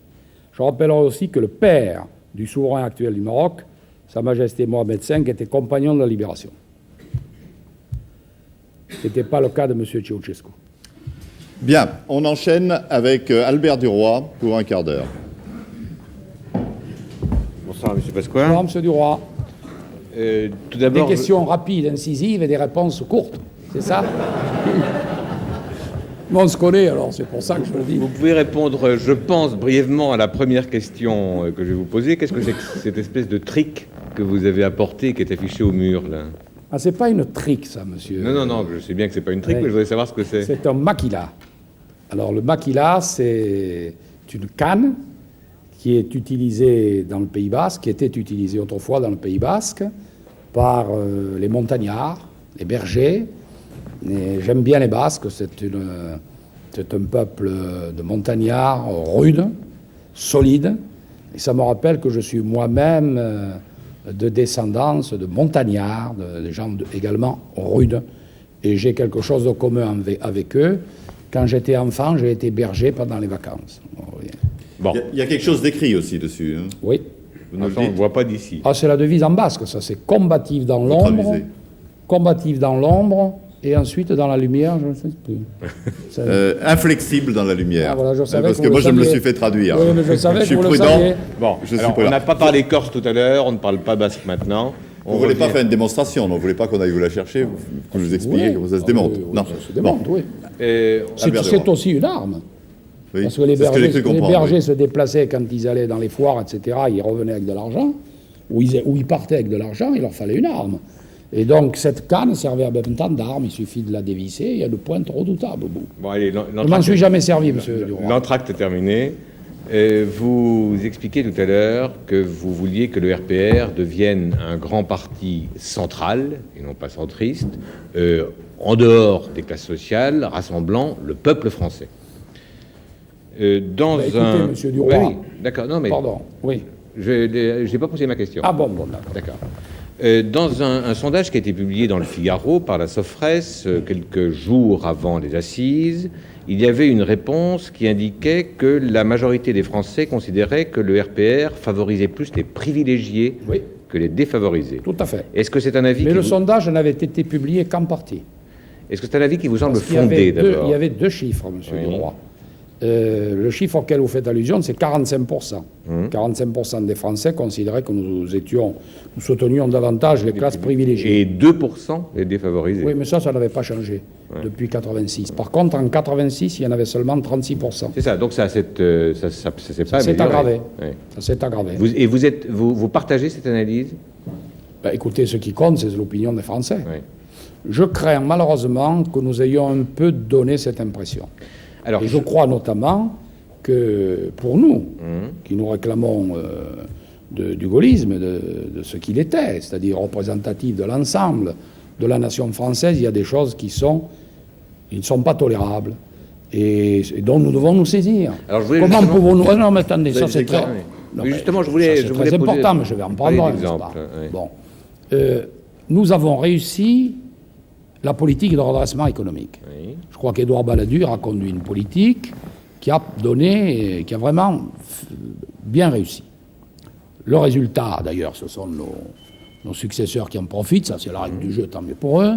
Je rappellerai aussi que le père du souverain actuel du Maroc, Sa Majesté Mohamed V, était compagnon de la libération. Ce n'était pas le cas de M. Ceausescu. Bien, on enchaîne avec Albert Duroy pour un quart d'heure. Bonsoir, M. Pasqua. Bonsoir, M. Duroy. Tout d'abord, des questions rapides, incisives et des réponses courtes, c'est ça? On se connaît, alors c'est pour ça que je le dis. vous pouvez répondre, je pense, brièvement à la première question que je vais vous poser. Qu'est-ce que c'est que cette espèce de trick que vous avez apporté, qui est affiché au mur, là? Ah, c'est pas une trick, ça, monsieur. Non, je sais bien que c'est pas une trick, Ouais. mais je voudrais savoir ce que c'est. C'est un maquila. Alors, le maquila, c'est une canne qui est utilisée dans le Pays Basque, qui était utilisée autrefois dans le Pays Basque par les montagnards, les bergers. Et j'aime bien les Basques, c'est un peuple de montagnards rudes, solides. Et ça me rappelle que je suis moi-même de descendance de montagnards, de gens également rudes. Et j'ai quelque chose de commun avec eux. Quand j'étais enfant, j'ai été berger pendant les vacances. Bon, Il y a quelque chose d'écrit aussi dessus. Hein. Oui. Vous nous le on ne dites. voit pas d'ici. Ah, c'est la devise en basque, ça. C'est combatif dans Vous l'ombre, traduisez. combatif dans l'ombre, et ensuite dans la lumière, je ne sais plus. C'est- Inflexible dans la lumière. Ah, voilà, je savais Parce que que vous moi, le je me le saviez. suis fait traduire. Oui, mais je savais je que suis vous le prudent. saviez. Bon, Je suis alors, pas on là. n'a pas parlé corse tout à l'heure, on ne parle pas basque maintenant. Vous ne voulez pas faire une démonstration, non? Vous ne voulez pas qu'on aille vous la chercher, que je vous explique Oui. comment ça se Ah, démonte? oui, oui, Non. ça se démonte, Bon. oui. C'est Albert c'est Duroy. aussi une arme. Oui, Parce que les c'est ce que j'ai bergers, cru comprendre, oui. se déplaçaient quand ils allaient dans les foires, etc. Ils revenaient avec de l'argent, ou ils partaient avec de l'argent, il leur fallait une arme. Et donc cette canne servait en même temps d'arme, il suffit de la dévisser, il y a une pointe redoutable au bout. Bon, allez, Je m'en suis jamais servi, monsieur Duroy. l'entracte est terminé. Vous expliquiez tout à l'heure que vous vouliez que le RPR devienne un grand parti central, et non pas centriste, en dehors des classes sociales, rassemblant le peuple français. Dans Bah, écoutez, un... monsieur Duroy. Oui, d'accord, non mais... Pardon, oui. Je n'ai pas posé ma question. Ah bon, d'accord. D'accord. Dans un sondage qui a été publié dans le Figaro par la Sofres quelques jours avant les assises, il y avait une réponse qui indiquait que la majorité des Français considéraient que le RPR favorisait plus les privilégiés Oui. que les défavorisés. Tout à fait. Est-ce que c'est un avis Mais qui le vous... sondage n'avait été publié qu'en partie. Est-ce que c'est un avis qui vous semble Parce qu'il y avait fondé deux- d'abord? Il y avait deux chiffres, monsieur Oui. Duroy. Le chiffre auquel vous faites allusion, c'est 45%. 45% des Français considéraient que nous soutenions davantage les classes privilégiées. Et 2% les défavorisés. Oui, mais ça n'avait pas changé depuis 86. Par contre, en 86, il y en avait seulement 36%. C'est ça, donc ça s'est pas C'est amélioré. aggravé. Oui. Ça s'est aggravé. Et vous partagez cette analyse? Ben, écoutez, ce qui compte, c'est l'opinion des Français. Oui. Je crains malheureusement que nous ayons un peu donné cette impression. Alors, Et je crois notamment que pour nous, qui nous réclamons du gaullisme, de ce qu'il était, c'est-à-dire représentatif de l'ensemble de la nation française, il y a des choses qui ne sont pas tolérables et dont nous devons nous saisir. Alors, je voulais Comment justement- pouvons-nous... Ah non, mais attendez, ça c'est très... Oui. Non, Oui, mais justement, je ça, voulais- c'est je très voulais poser- important, mais je vais en prendre un, n'est-ce d'exemple, pas oui. Bon. Nous avons réussi la politique de redressement économique. Oui. Je crois qu'Édouard Balladur a conduit une politique qui a donné, qui a vraiment bien réussi. Le résultat, d'ailleurs, ce sont nos successeurs qui en profitent, ça c'est la règle du jeu, tant mieux pour eux.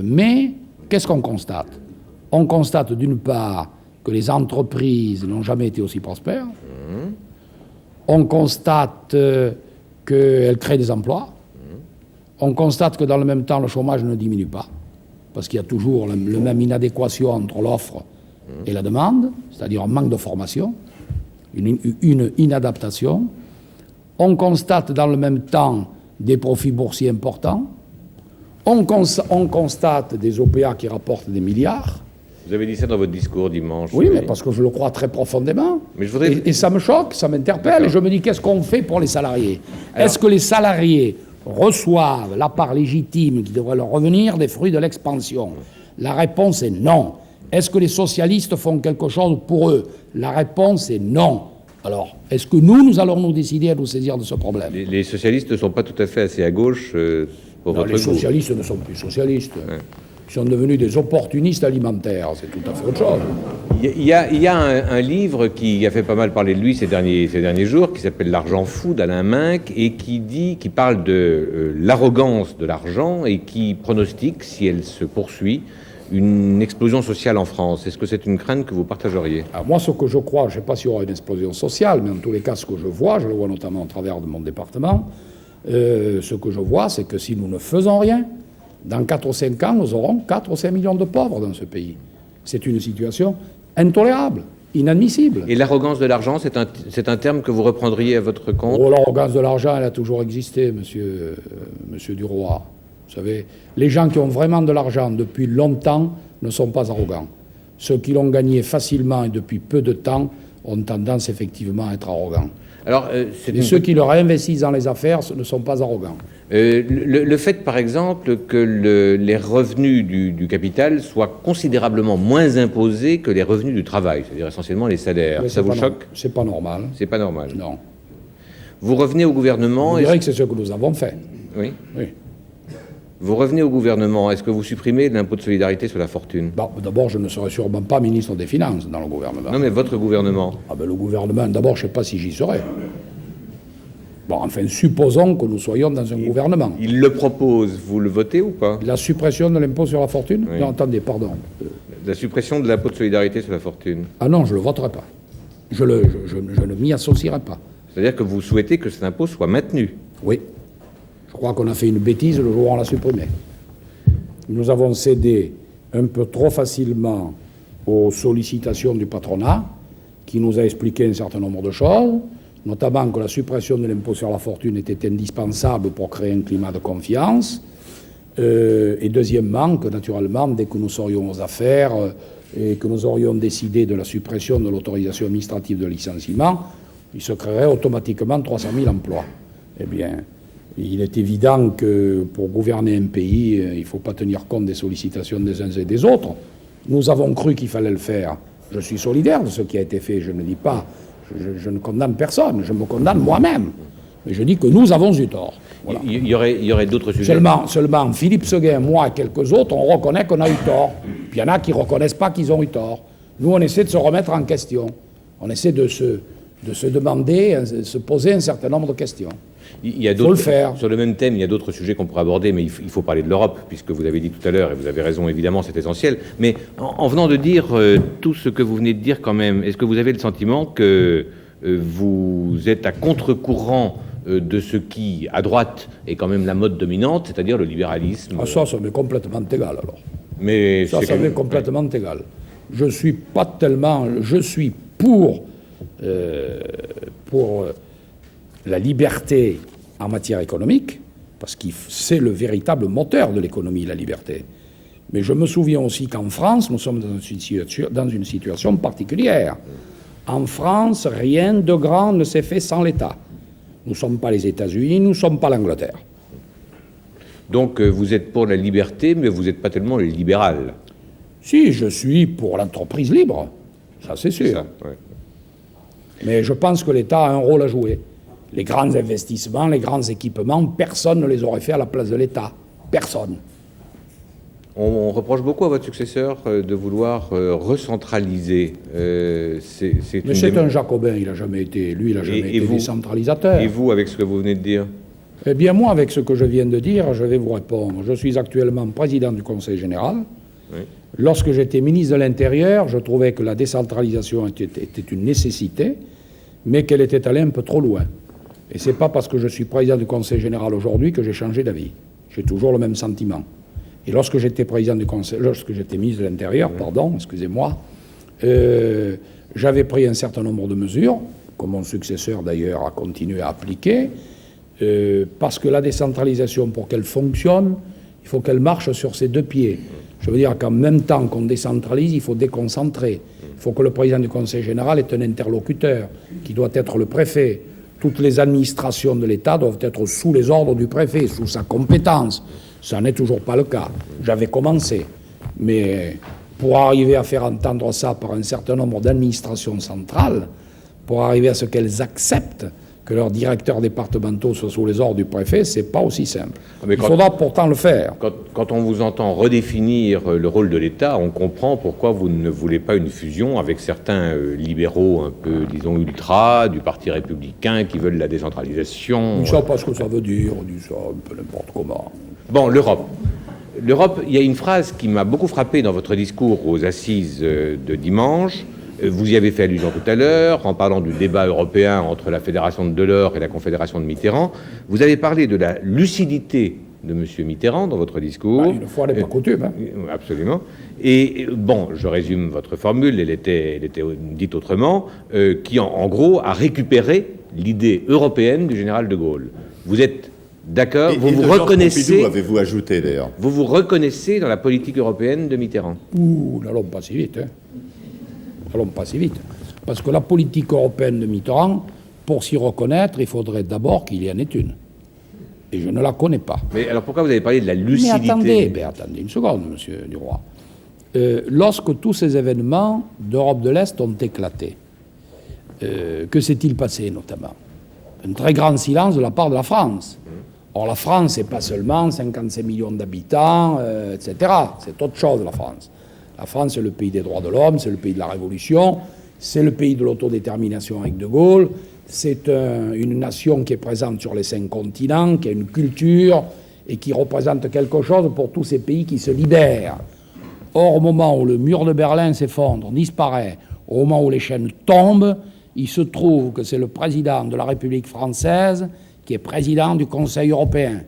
Mais qu'est-ce qu'on constate? On constate d'une part que les entreprises n'ont jamais été aussi prospères. On constate qu'elles créent des emplois. On constate que dans le même temps, le chômage ne diminue pas, parce qu'il y a toujours la même inadéquation entre l'offre et la demande, c'est-à-dire un manque de formation, une inadaptation. On constate dans le même temps des profits boursiers importants. On constate des OPA qui rapportent des milliards. Vous avez dit ça dans votre discours dimanche. Oui, mais parce que je le crois très profondément. Mais je voudrais... Et ça me choque, ça m'interpelle, et je me dis, qu'est-ce qu'on fait pour les salariés? Est-ce que les salariés reçoivent la part légitime qui devrait leur revenir des fruits de l'expansion? La réponse est non. Est-ce que les socialistes font quelque chose pour eux? La réponse est non. Alors, est-ce que nous allons nous décider à nous saisir de ce problème? Les socialistes ne sont pas tout à fait assez à gauche pour Non, votre les goût. socialistes ne sont plus socialistes. Ouais. Ils sont devenus des opportunistes alimentaires. C'est tout à fait autre chose. Il y a un livre qui a fait pas mal parler de lui ces derniers jours, qui s'appelle L'argent fou d'Alain Minc, et qui parle de l'arrogance de l'argent et qui pronostique, si elle se poursuit, une explosion sociale en France. Est-ce que c'est une crainte que vous partageriez? Alors moi, ce que je crois, je ne sais pas s'il y aura une explosion sociale, mais en tous les cas, ce que je vois, je le vois notamment au travers de mon département, ce que je vois, c'est que si nous ne faisons rien, dans 4 ou 5 ans, nous aurons 4 ou 5 millions de pauvres dans ce pays. C'est une situation intolérable, inadmissible. Et l'arrogance de l'argent, c'est un terme que vous reprendriez à votre compte? Oh, l'arrogance de l'argent, elle a toujours existé, monsieur Duroy. Vous savez, les gens qui ont vraiment de l'argent depuis longtemps ne sont pas arrogants. Ceux qui l'ont gagné facilement et depuis peu de temps ont tendance effectivement à être arrogants. Alors, et ceux qui le réinvestissent dans les affaires ne sont pas arrogants. Le fait, par exemple, que les revenus du capital soient considérablement moins imposés que les revenus du travail, c'est-à-dire essentiellement les salaires, ça vous choque? C'est pas normal. C'est pas normal. Non. Vous revenez au gouvernement... Je dirais que c'est ce que nous avons fait. Oui. Oui. Vous revenez au gouvernement, est-ce que vous supprimez l'impôt de solidarité sur la fortune? Bon, d'abord, je ne serai sûrement pas ministre des Finances dans le gouvernement. Non, mais votre gouvernement. Ah ben, le gouvernement, d'abord, je ne sais pas si j'y serai. Bon, enfin, supposons que nous soyons dans un gouvernement. Il le propose, vous le votez ou pas? La suppression de l'impôt sur la fortune? Oui. Non, attendez, pardon. La suppression de l'impôt de solidarité sur la fortune. Ah non, je ne le voterai pas. Je ne m'y associerai pas. C'est-à-dire que vous souhaitez que cet impôt soit maintenu? Oui. Je crois qu'on a fait une bêtise le jour où on l'a supprimé. Nous avons cédé un peu trop facilement aux sollicitations du patronat, qui nous a expliqué un certain nombre de choses, notamment que la suppression de l'impôt sur la fortune était indispensable pour créer un climat de confiance, et deuxièmement, que naturellement, dès que nous serions aux affaires et que nous aurions décidé de la suppression de l'autorisation administrative de licenciement, il se créerait automatiquement 300 000 emplois. Eh bien, il est évident que pour gouverner un pays, il ne faut pas tenir compte des sollicitations des uns et des autres. Nous avons cru qu'il fallait le faire. Je suis solidaire de ce qui a été fait. Je ne dis pas, je ne condamne personne, je me condamne moi-même. Mais je dis que nous avons eu tort. Voilà. Il y aurait d'autres sujets. Seulement, Philippe Seguin, moi et quelques autres, on reconnaît qu'on a eu tort. Puis il y en a qui ne reconnaissent pas qu'ils ont eu tort. Nous, on essaie de se remettre en question. On essaie de se demander, de se poser un certain nombre de questions. Il faut le faire. Sur le même thème, il y a d'autres sujets qu'on pourrait aborder, mais il faut parler de l'Europe, puisque vous avez dit tout à l'heure, et vous avez raison, évidemment, c'est essentiel. Mais en venant de dire tout ce que vous venez de dire quand même, est-ce que vous avez le sentiment que vous êtes à contre-courant de ce qui, à droite, est quand même la mode dominante, c'est-à-dire le libéralisme? Ah, ça m'est complètement égal, alors. Mais ça m'est complètement égal. Je suis pas tellement... Je suis pour la liberté en matière économique, parce que c'est le véritable moteur de l'économie, la liberté. Mais je me souviens aussi qu'en France, nous sommes dans une situation particulière. En France, rien de grand ne s'est fait sans l'État. Nous ne sommes pas les États-Unis, nous ne sommes pas l'Angleterre. Donc vous êtes pour la liberté, mais vous n'êtes pas tellement le libéral. Si, je suis pour l'entreprise libre, ça c'est sûr. C'est ça, ouais. Mais je pense que l'État a un rôle à jouer. Les grands investissements, les grands équipements, personne ne les aurait fait à la place de l'État. Personne. On reproche beaucoup à votre successeur de vouloir recentraliser. Mais c'est un jacobin, il n'a jamais été, lui, il n'a jamais été décentralisateur. Et vous, avec ce que vous venez de dire? Eh bien, moi, avec ce que je viens de dire, je vais vous répondre. Je suis actuellement président du Conseil général. Oui. Lorsque j'étais ministre de l'Intérieur, je trouvais que la décentralisation était une nécessité, mais qu'elle était allée un peu trop loin. Et ce n'est pas parce que je suis président du Conseil général aujourd'hui que j'ai changé d'avis. J'ai toujours le même sentiment. Et lorsque j'étais ministre de l'Intérieur, excusez-moi, J'avais pris un certain nombre de mesures, que mon successeur d'ailleurs a continué à appliquer, parce que la décentralisation, pour qu'elle fonctionne, il faut qu'elle marche sur ses deux pieds. Je veux dire qu'en même temps qu'on décentralise, il faut déconcentrer. Il faut que le président du Conseil général ait un interlocuteur, qui doit être le préfet. Toutes les administrations de l'État doivent être sous les ordres du préfet, sous sa compétence. Ça n'est toujours pas le cas. J'avais commencé. Mais pour arriver à faire entendre ça par un certain nombre d'administrations centrales, pour arriver à ce qu'elles acceptent que leurs directeurs départementaux soient sous les ordres du préfet, c'est pas aussi simple. Il faudra pourtant le faire. Quand on vous entend redéfinir le rôle de l'État, on comprend pourquoi vous ne voulez pas une fusion avec certains libéraux un peu, disons, ultra, du Parti républicain, qui veulent la décentralisation. On ne sait pas ce que ça veut dire, on dit ça un peu n'importe comment. Bon, l'Europe. L'Europe, il y a une phrase qui m'a beaucoup frappé dans votre discours aux assises de dimanche. Vous y avez fait allusion tout à l'heure, en parlant du débat européen entre la Fédération de Delors et la Confédération de Mitterrand. Vous avez parlé de la lucidité de M. Mitterrand dans votre discours. Une fois n'est pas coutume. Hein. Absolument. Et bon, je résume votre formule, elle était dite autrement, qui en gros a récupéré l'idée européenne du général de Gaulle. Vous êtes d'accord, vous vous reconnaissez... Pompidou avez-vous ajouté d'ailleurs? Vous vous reconnaissez dans la politique européenne de Mitterrand? Ouh, n'allons pas si vite. Hein. Allons pas si vite. Parce que la politique européenne de Mitterrand, pour s'y reconnaître, il faudrait d'abord qu'il y en ait une. Et je ne la connais pas. Mais alors pourquoi vous avez parlé de la lucidité? Mais attendez une seconde, monsieur Duroy. Lorsque tous ces événements d'Europe de l'Est ont éclaté, que s'est-il passé notamment? Un très grand silence de la part de la France. Or, la France, c'est pas seulement 55 millions d'habitants, etc. C'est autre chose, la France. La France, c'est le pays des droits de l'homme, c'est le pays de la Révolution, c'est le pays de l'autodétermination avec De Gaulle, c'est une nation qui est présente sur les 5 continents, qui a une culture et qui représente quelque chose pour tous ces pays qui se libèrent. Or, au moment où le mur de Berlin s'effondre, disparaît, au moment où les chaînes tombent, il se trouve que c'est le président de la République française qui est président du Conseil européen.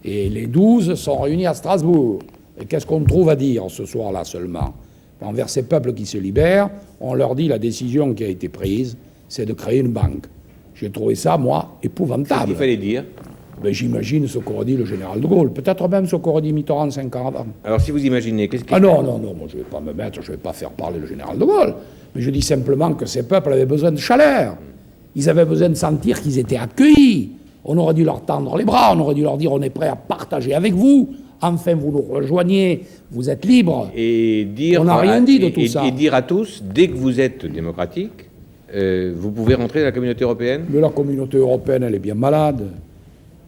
Et les 12 sont réunis à Strasbourg. Et qu'est-ce qu'on trouve à dire ce soir-là seulement? Envers ces peuples qui se libèrent, on leur dit la décision qui a été prise, c'est de créer une banque. J'ai trouvé ça, moi, épouvantable. Qu'est-ce qu'il fallait dire? Ben, j'imagine ce qu'aurait dit le général de Gaulle. Peut-être même ce qu'aurait dit Mitterrand 5 ans avant. Alors si vous imaginez, qu'est-ce qui... Ah non, moi je ne vais pas me mettre, je ne vais pas faire parler le général de Gaulle. Mais je dis simplement que ces peuples avaient besoin de chaleur. Ils avaient besoin de sentir qu'ils étaient accueillis. On aurait dû leur tendre les bras, on aurait dû leur dire on est prêt à partager avec vous. Enfin, vous nous rejoignez, vous êtes libres. Et dire, on n'a rien dit de tout ça. Et dire à tous, dès que vous êtes démocratique, vous pouvez rentrer dans la communauté européenne? Mais la communauté européenne, elle est bien malade.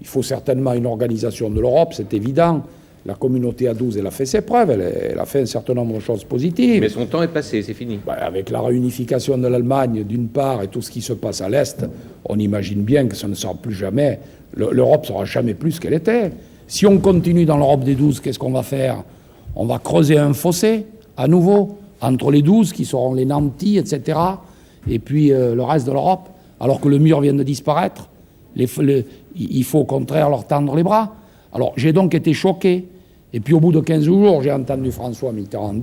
Il faut certainement une organisation de l'Europe, c'est évident. La communauté à 12, elle a fait ses preuves, elle a fait un certain nombre de choses positives. Mais son temps est passé, c'est fini. Ben, avec la réunification de l'Allemagne, d'une part, et tout ce qui se passe à l'Est, on imagine bien que ça ne sera plus jamais... L'Europe ne sera jamais plus ce qu'elle était. Si on continue dans l'Europe des 12, qu'est-ce qu'on va faire? On va creuser un fossé, à nouveau, entre les 12, qui seront les nantis, etc., et puis le reste de l'Europe, alors que le mur vient de disparaître. Il faut au contraire leur tendre les bras. Alors, j'ai donc été choqué. Et puis, au bout de 15 jours, j'ai entendu François Mitterrand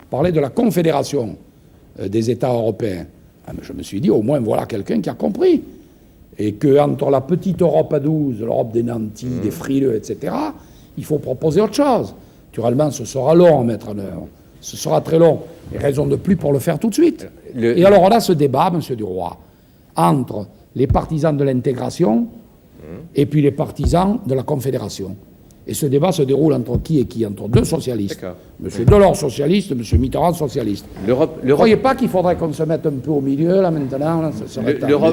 parler de la confédération des États européens. Ah, mais je me suis dit, au moins, voilà quelqu'un qui a compris. Et qu'entre la petite Europe à 12, l'Europe des nantis, des frileux, etc., il faut proposer autre chose. Naturellement, ce sera long à mettre en œuvre. Ce sera très long. Et raison de plus pour le faire tout de suite. Et alors, on a ce débat, M. Duroy, entre les partisans de l'intégration et puis les partisans de la confédération. Et ce débat se déroule entre qui et qui? Entre deux socialistes. M. Delors socialiste, M. Mitterrand socialiste. Vous ne croyez pas qu'il faudrait qu'on se mette un peu au milieu, là, maintenant là,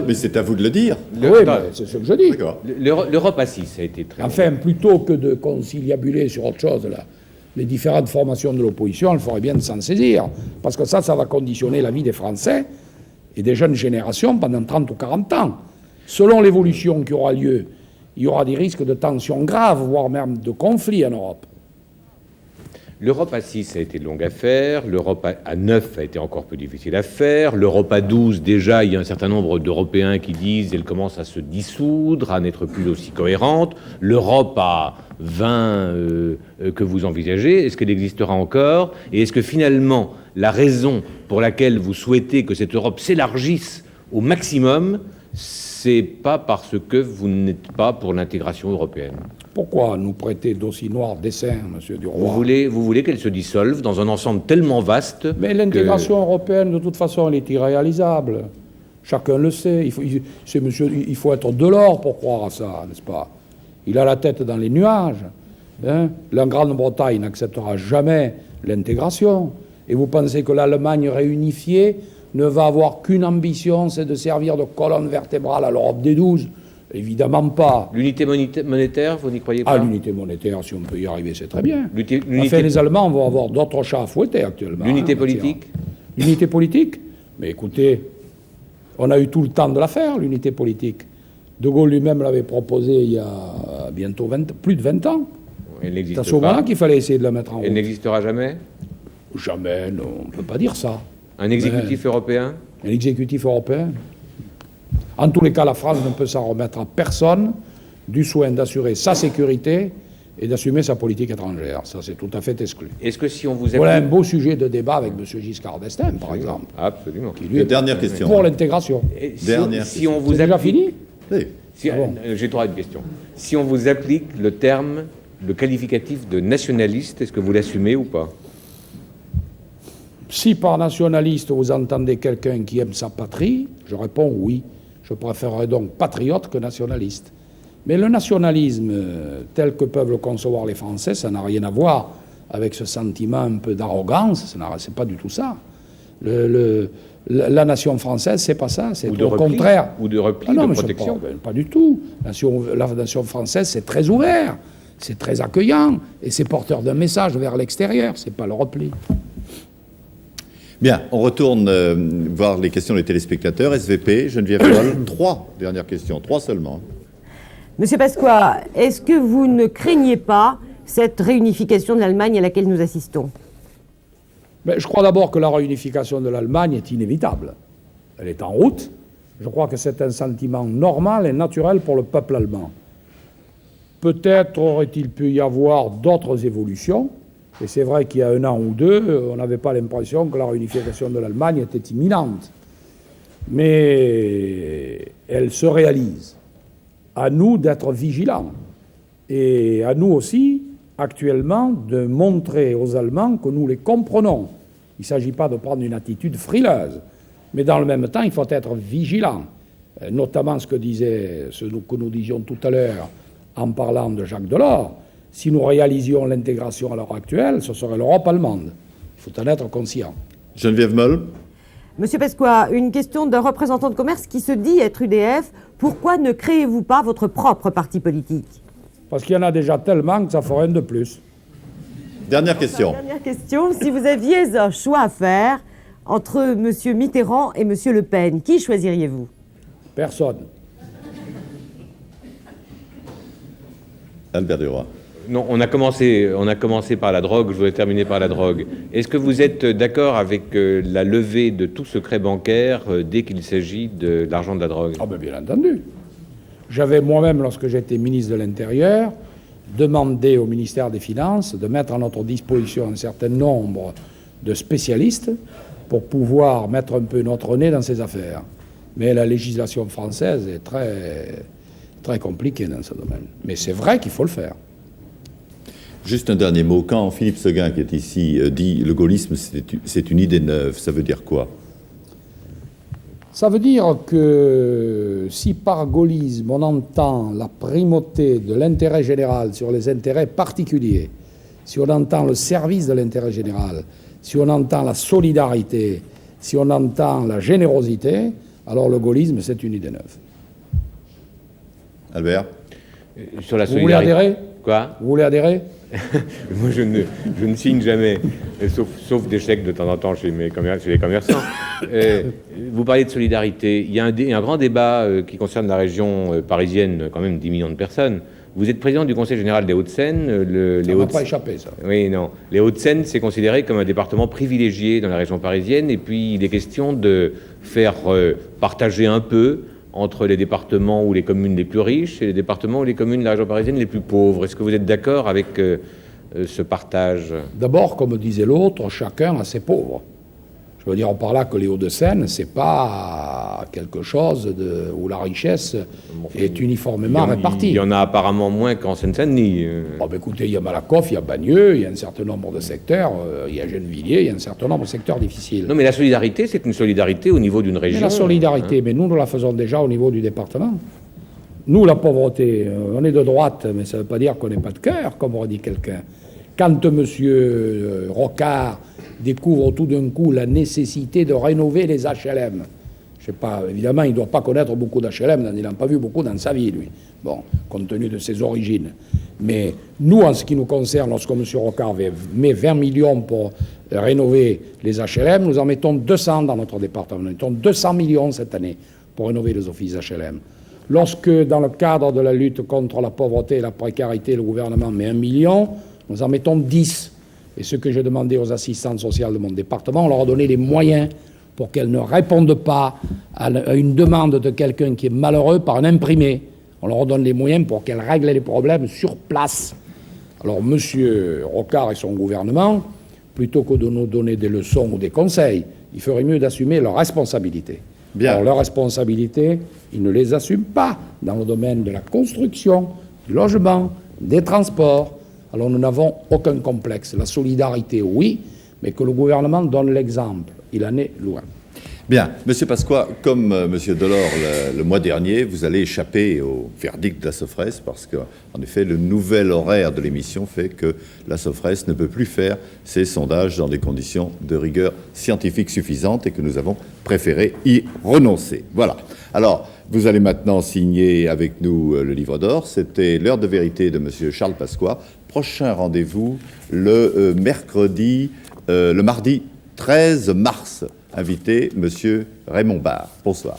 mais c'est à vous de le dire. Oui, c'est ce que je dis. L'Europe à 6, ça a été très... Enfin, plutôt que de conciliabuler sur autre chose, là, les différentes formations de l'opposition, il faudrait bien de s'en saisir. Parce que ça va conditionner la vie des Français et des jeunes générations pendant 30 ou 40 ans. Selon l'évolution qui aura lieu, il y aura des risques de tensions graves, voire même de conflits en Europe. L'Europe à 6 a été de longue affaire, l'Europe à 9 a été encore plus difficile à faire, l'Europe à 12, déjà, il y a un certain nombre d'Européens qui disent qu'elle commence à se dissoudre, à n'être plus aussi cohérente. L'Europe à 20 que vous envisagez, est-ce qu'elle existera encore? Et est-ce que finalement, la raison pour laquelle vous souhaitez que cette Europe s'élargisse au maximum, c'est pas parce que vous n'êtes pas pour l'intégration européenne? Pourquoi nous prêter d'aussi noirs dessins, monsieur Duroy? Vous voulez qu'elle se dissolve dans un ensemble tellement vaste? Mais l'intégration européenne, de toute façon, elle est irréalisable. Chacun le sait. Il faut être Delors pour croire à ça, n'est-ce pas? Il a la tête dans les nuages. Hein? La Grande-Bretagne n'acceptera jamais l'intégration. Et vous pensez que l'Allemagne réunifiée ne va avoir qu'une ambition, c'est de servir de colonne vertébrale à l'Europe des 12? Évidemment pas. L'unité monétaire, vous n'y croyez pas? L'unité monétaire, si on peut y arriver, c'est très bien. L'unité... Les Allemands vont avoir d'autres chats à fouetter actuellement. L'unité politique? L'unité politique? Mais écoutez, on a eu tout le temps de la faire, l'unité politique. De Gaulle lui-même l'avait proposé il y a bientôt plus de 20 ans. Elle n'existe pas. C'est à ce moment-là qu'il fallait essayer de la mettre en route. Elle n'existera jamais? Jamais, non, on ne peut pas dire ça. Un exécutif européen? Un exécutif européen? En tous les cas, la France ne peut s'en remettre à personne du soin d'assurer sa sécurité et d'assumer sa politique étrangère. Ça, c'est tout à fait exclu. Est-ce que si on vous Voilà un beau sujet de débat avec M. Giscard d'Estaing, par exemple. Absolument. Qui, lui, dernière question. Pour l'intégration. Si on vous C'est déjà fini? Oui. J'ai droit à une question. Si on vous applique le terme, le qualificatif de nationaliste, est-ce que vous l'assumez ou pas? Si par nationaliste vous entendez quelqu'un qui aime sa patrie, je réponds oui. Je préférerais donc patriote que nationaliste. Mais le nationalisme, tel que peuvent le concevoir les Français, ça n'a rien à voir avec ce sentiment un peu d'arrogance. C'est pas du tout ça. La nation française, c'est pas ça. C'est au contraire. Ou de repli, de protection. Pas du tout. La nation française, c'est très ouvert, c'est très accueillant, et c'est porteur d'un message vers l'extérieur. C'est pas le repli. Bien, on retourne voir les questions des téléspectateurs. SVP, Geneviève Moll, 3 dernières questions, 3 seulement. Monsieur Pasqua, est-ce que vous ne craignez pas cette réunification de l'Allemagne à laquelle nous assistons? Je crois d'abord que la réunification de l'Allemagne est inévitable. Elle est en route. Je crois que c'est un sentiment normal et naturel pour le peuple allemand. Peut-être aurait-il pu y avoir d'autres évolutions. Et c'est vrai qu'il y a 1 an ou 2, on n'avait pas l'impression que la réunification de l'Allemagne était imminente. Mais elle se réalise. À nous d'être vigilants. Et à nous aussi, actuellement, de montrer aux Allemands que nous les comprenons. Il ne s'agit pas de prendre une attitude frileuse. Mais dans le même temps, il faut être vigilant. Notamment ce que nous disions tout à l'heure en parlant de Jacques Delors. Si nous réalisions l'intégration à l'heure actuelle, ce serait l'Europe allemande. Il faut en être conscient. Geneviève Moll. Monsieur Pasqua, une question d'un représentant de commerce qui se dit être UDF. Pourquoi ne créez-vous pas votre propre parti politique? Parce qu'il y en a déjà tellement que ça ferait un de plus. Dernière question. Dernière question. Si vous aviez un choix à faire entre M. Mitterrand et M. Le Pen, qui choisiriez-vous? Personne. Albert Duroy. Non, on a commencé par la drogue, je voudrais terminer par la drogue. Est-ce que vous êtes d'accord avec la levée de tout secret bancaire dès qu'il s'agit de l'argent de la drogue? Ah ben bien entendu. J'avais moi-même, lorsque j'étais ministre de l'Intérieur, demandé au ministère des Finances de mettre à notre disposition un certain nombre de spécialistes pour pouvoir mettre un peu notre nez dans ces affaires. Mais la législation française est très, très compliquée dans ce domaine. Mais c'est vrai qu'il faut le faire. Juste un dernier mot. Quand Philippe Séguin, qui est ici, dit le gaullisme, c'est une idée neuve, ça veut dire quoi? Ça veut dire que si par gaullisme on entend la primauté de l'intérêt général sur les intérêts particuliers, si on entend le service de l'intérêt général, si on entend la solidarité, si on entend la générosité, alors le gaullisme, c'est une idée neuve. Albert? Sur la Vous voulez adhérer? Quoi? Vous voulez adhérer? Moi, je ne signe jamais, sauf des chèques de temps en temps chez les commerçants. Vous parlez de solidarité. Il y a un grand débat qui concerne la région parisienne, quand même 10 millions de personnes, Vous êtes président du Conseil général des Hauts-de-Seine. Ça ne va pas échapper, ça. Oui, non. Les Hauts-de-Seine, c'est considéré comme un département privilégié dans la région parisienne. Et puis, il est question de faire partager un peu entre les départements ou les communes les plus riches et les départements ou les communes de la région parisienne les plus pauvres. Est-ce que vous êtes d'accord avec ce partage? D'abord, comme disait l'autre, chacun a ses pauvres. Je veux dire par là que les Hauts-de-Seine, c'est pas quelque chose où la richesse est uniformément répartie. Il y en a apparemment moins qu'en Seine-Saint-Denis. Écoutez, il y a Malakoff, il y a Bagneux, il y a un certain nombre de secteurs, il y a Gennevilliers, il y a un certain nombre de secteurs difficiles. Non, mais la solidarité, c'est une solidarité au niveau d'une région. Mais la solidarité, mais nous la faisons déjà au niveau du département. Nous, la pauvreté, on est de droite, mais ça ne veut pas dire qu'on n'est pas de cœur, comme aurait dit quelqu'un. Quand M. Rocard découvre tout d'un coup la nécessité de rénover les HLM, je sais pas, évidemment, il ne doit pas connaître beaucoup d'HLM, il n'en a pas vu beaucoup dans sa vie, lui, bon, compte tenu de ses origines. Mais nous, en ce qui nous concerne, lorsque M. Rocard met 20 millions pour rénover les HLM, nous en mettons 200 dans notre département. Nous mettons 200 millions cette année pour rénover les offices HLM. Lorsque, dans le cadre de la lutte contre la pauvreté et la précarité, le gouvernement met 1 million, nous en mettons 10. Et ce que j'ai demandé aux assistantes sociales de mon département, on leur a donné les moyens pour qu'elles ne répondent pas à une demande de quelqu'un qui est malheureux par un imprimé. On leur donne les moyens pour qu'elles règlent les problèmes sur place. Alors, M. Rocard et son gouvernement, plutôt que de nous donner des leçons ou des conseils, il ferait mieux d'assumer leurs responsabilités. Bien. Alors, leurs responsabilités, ils ne les assument pas dans le domaine de la construction, du logement, des transports. Alors, nous n'avons aucun complexe. La solidarité, oui, mais que le gouvernement donne l'exemple. Il en est loin. Bien. Monsieur Pasqua, comme Monsieur Delors le mois dernier, vous allez échapper au verdict de la Sofres parce qu'en effet, le nouvel horaire de l'émission fait que la Sofres ne peut plus faire ses sondages dans des conditions de rigueur scientifique suffisantes et que nous avons préféré y renoncer. Voilà. Alors, vous allez maintenant signer avec nous le livre d'or. C'était l'heure de vérité de Monsieur Charles Pasqua. Prochain rendez-vous le mardi 13 mars. Invité, Monsieur Raymond Barre. Bonsoir.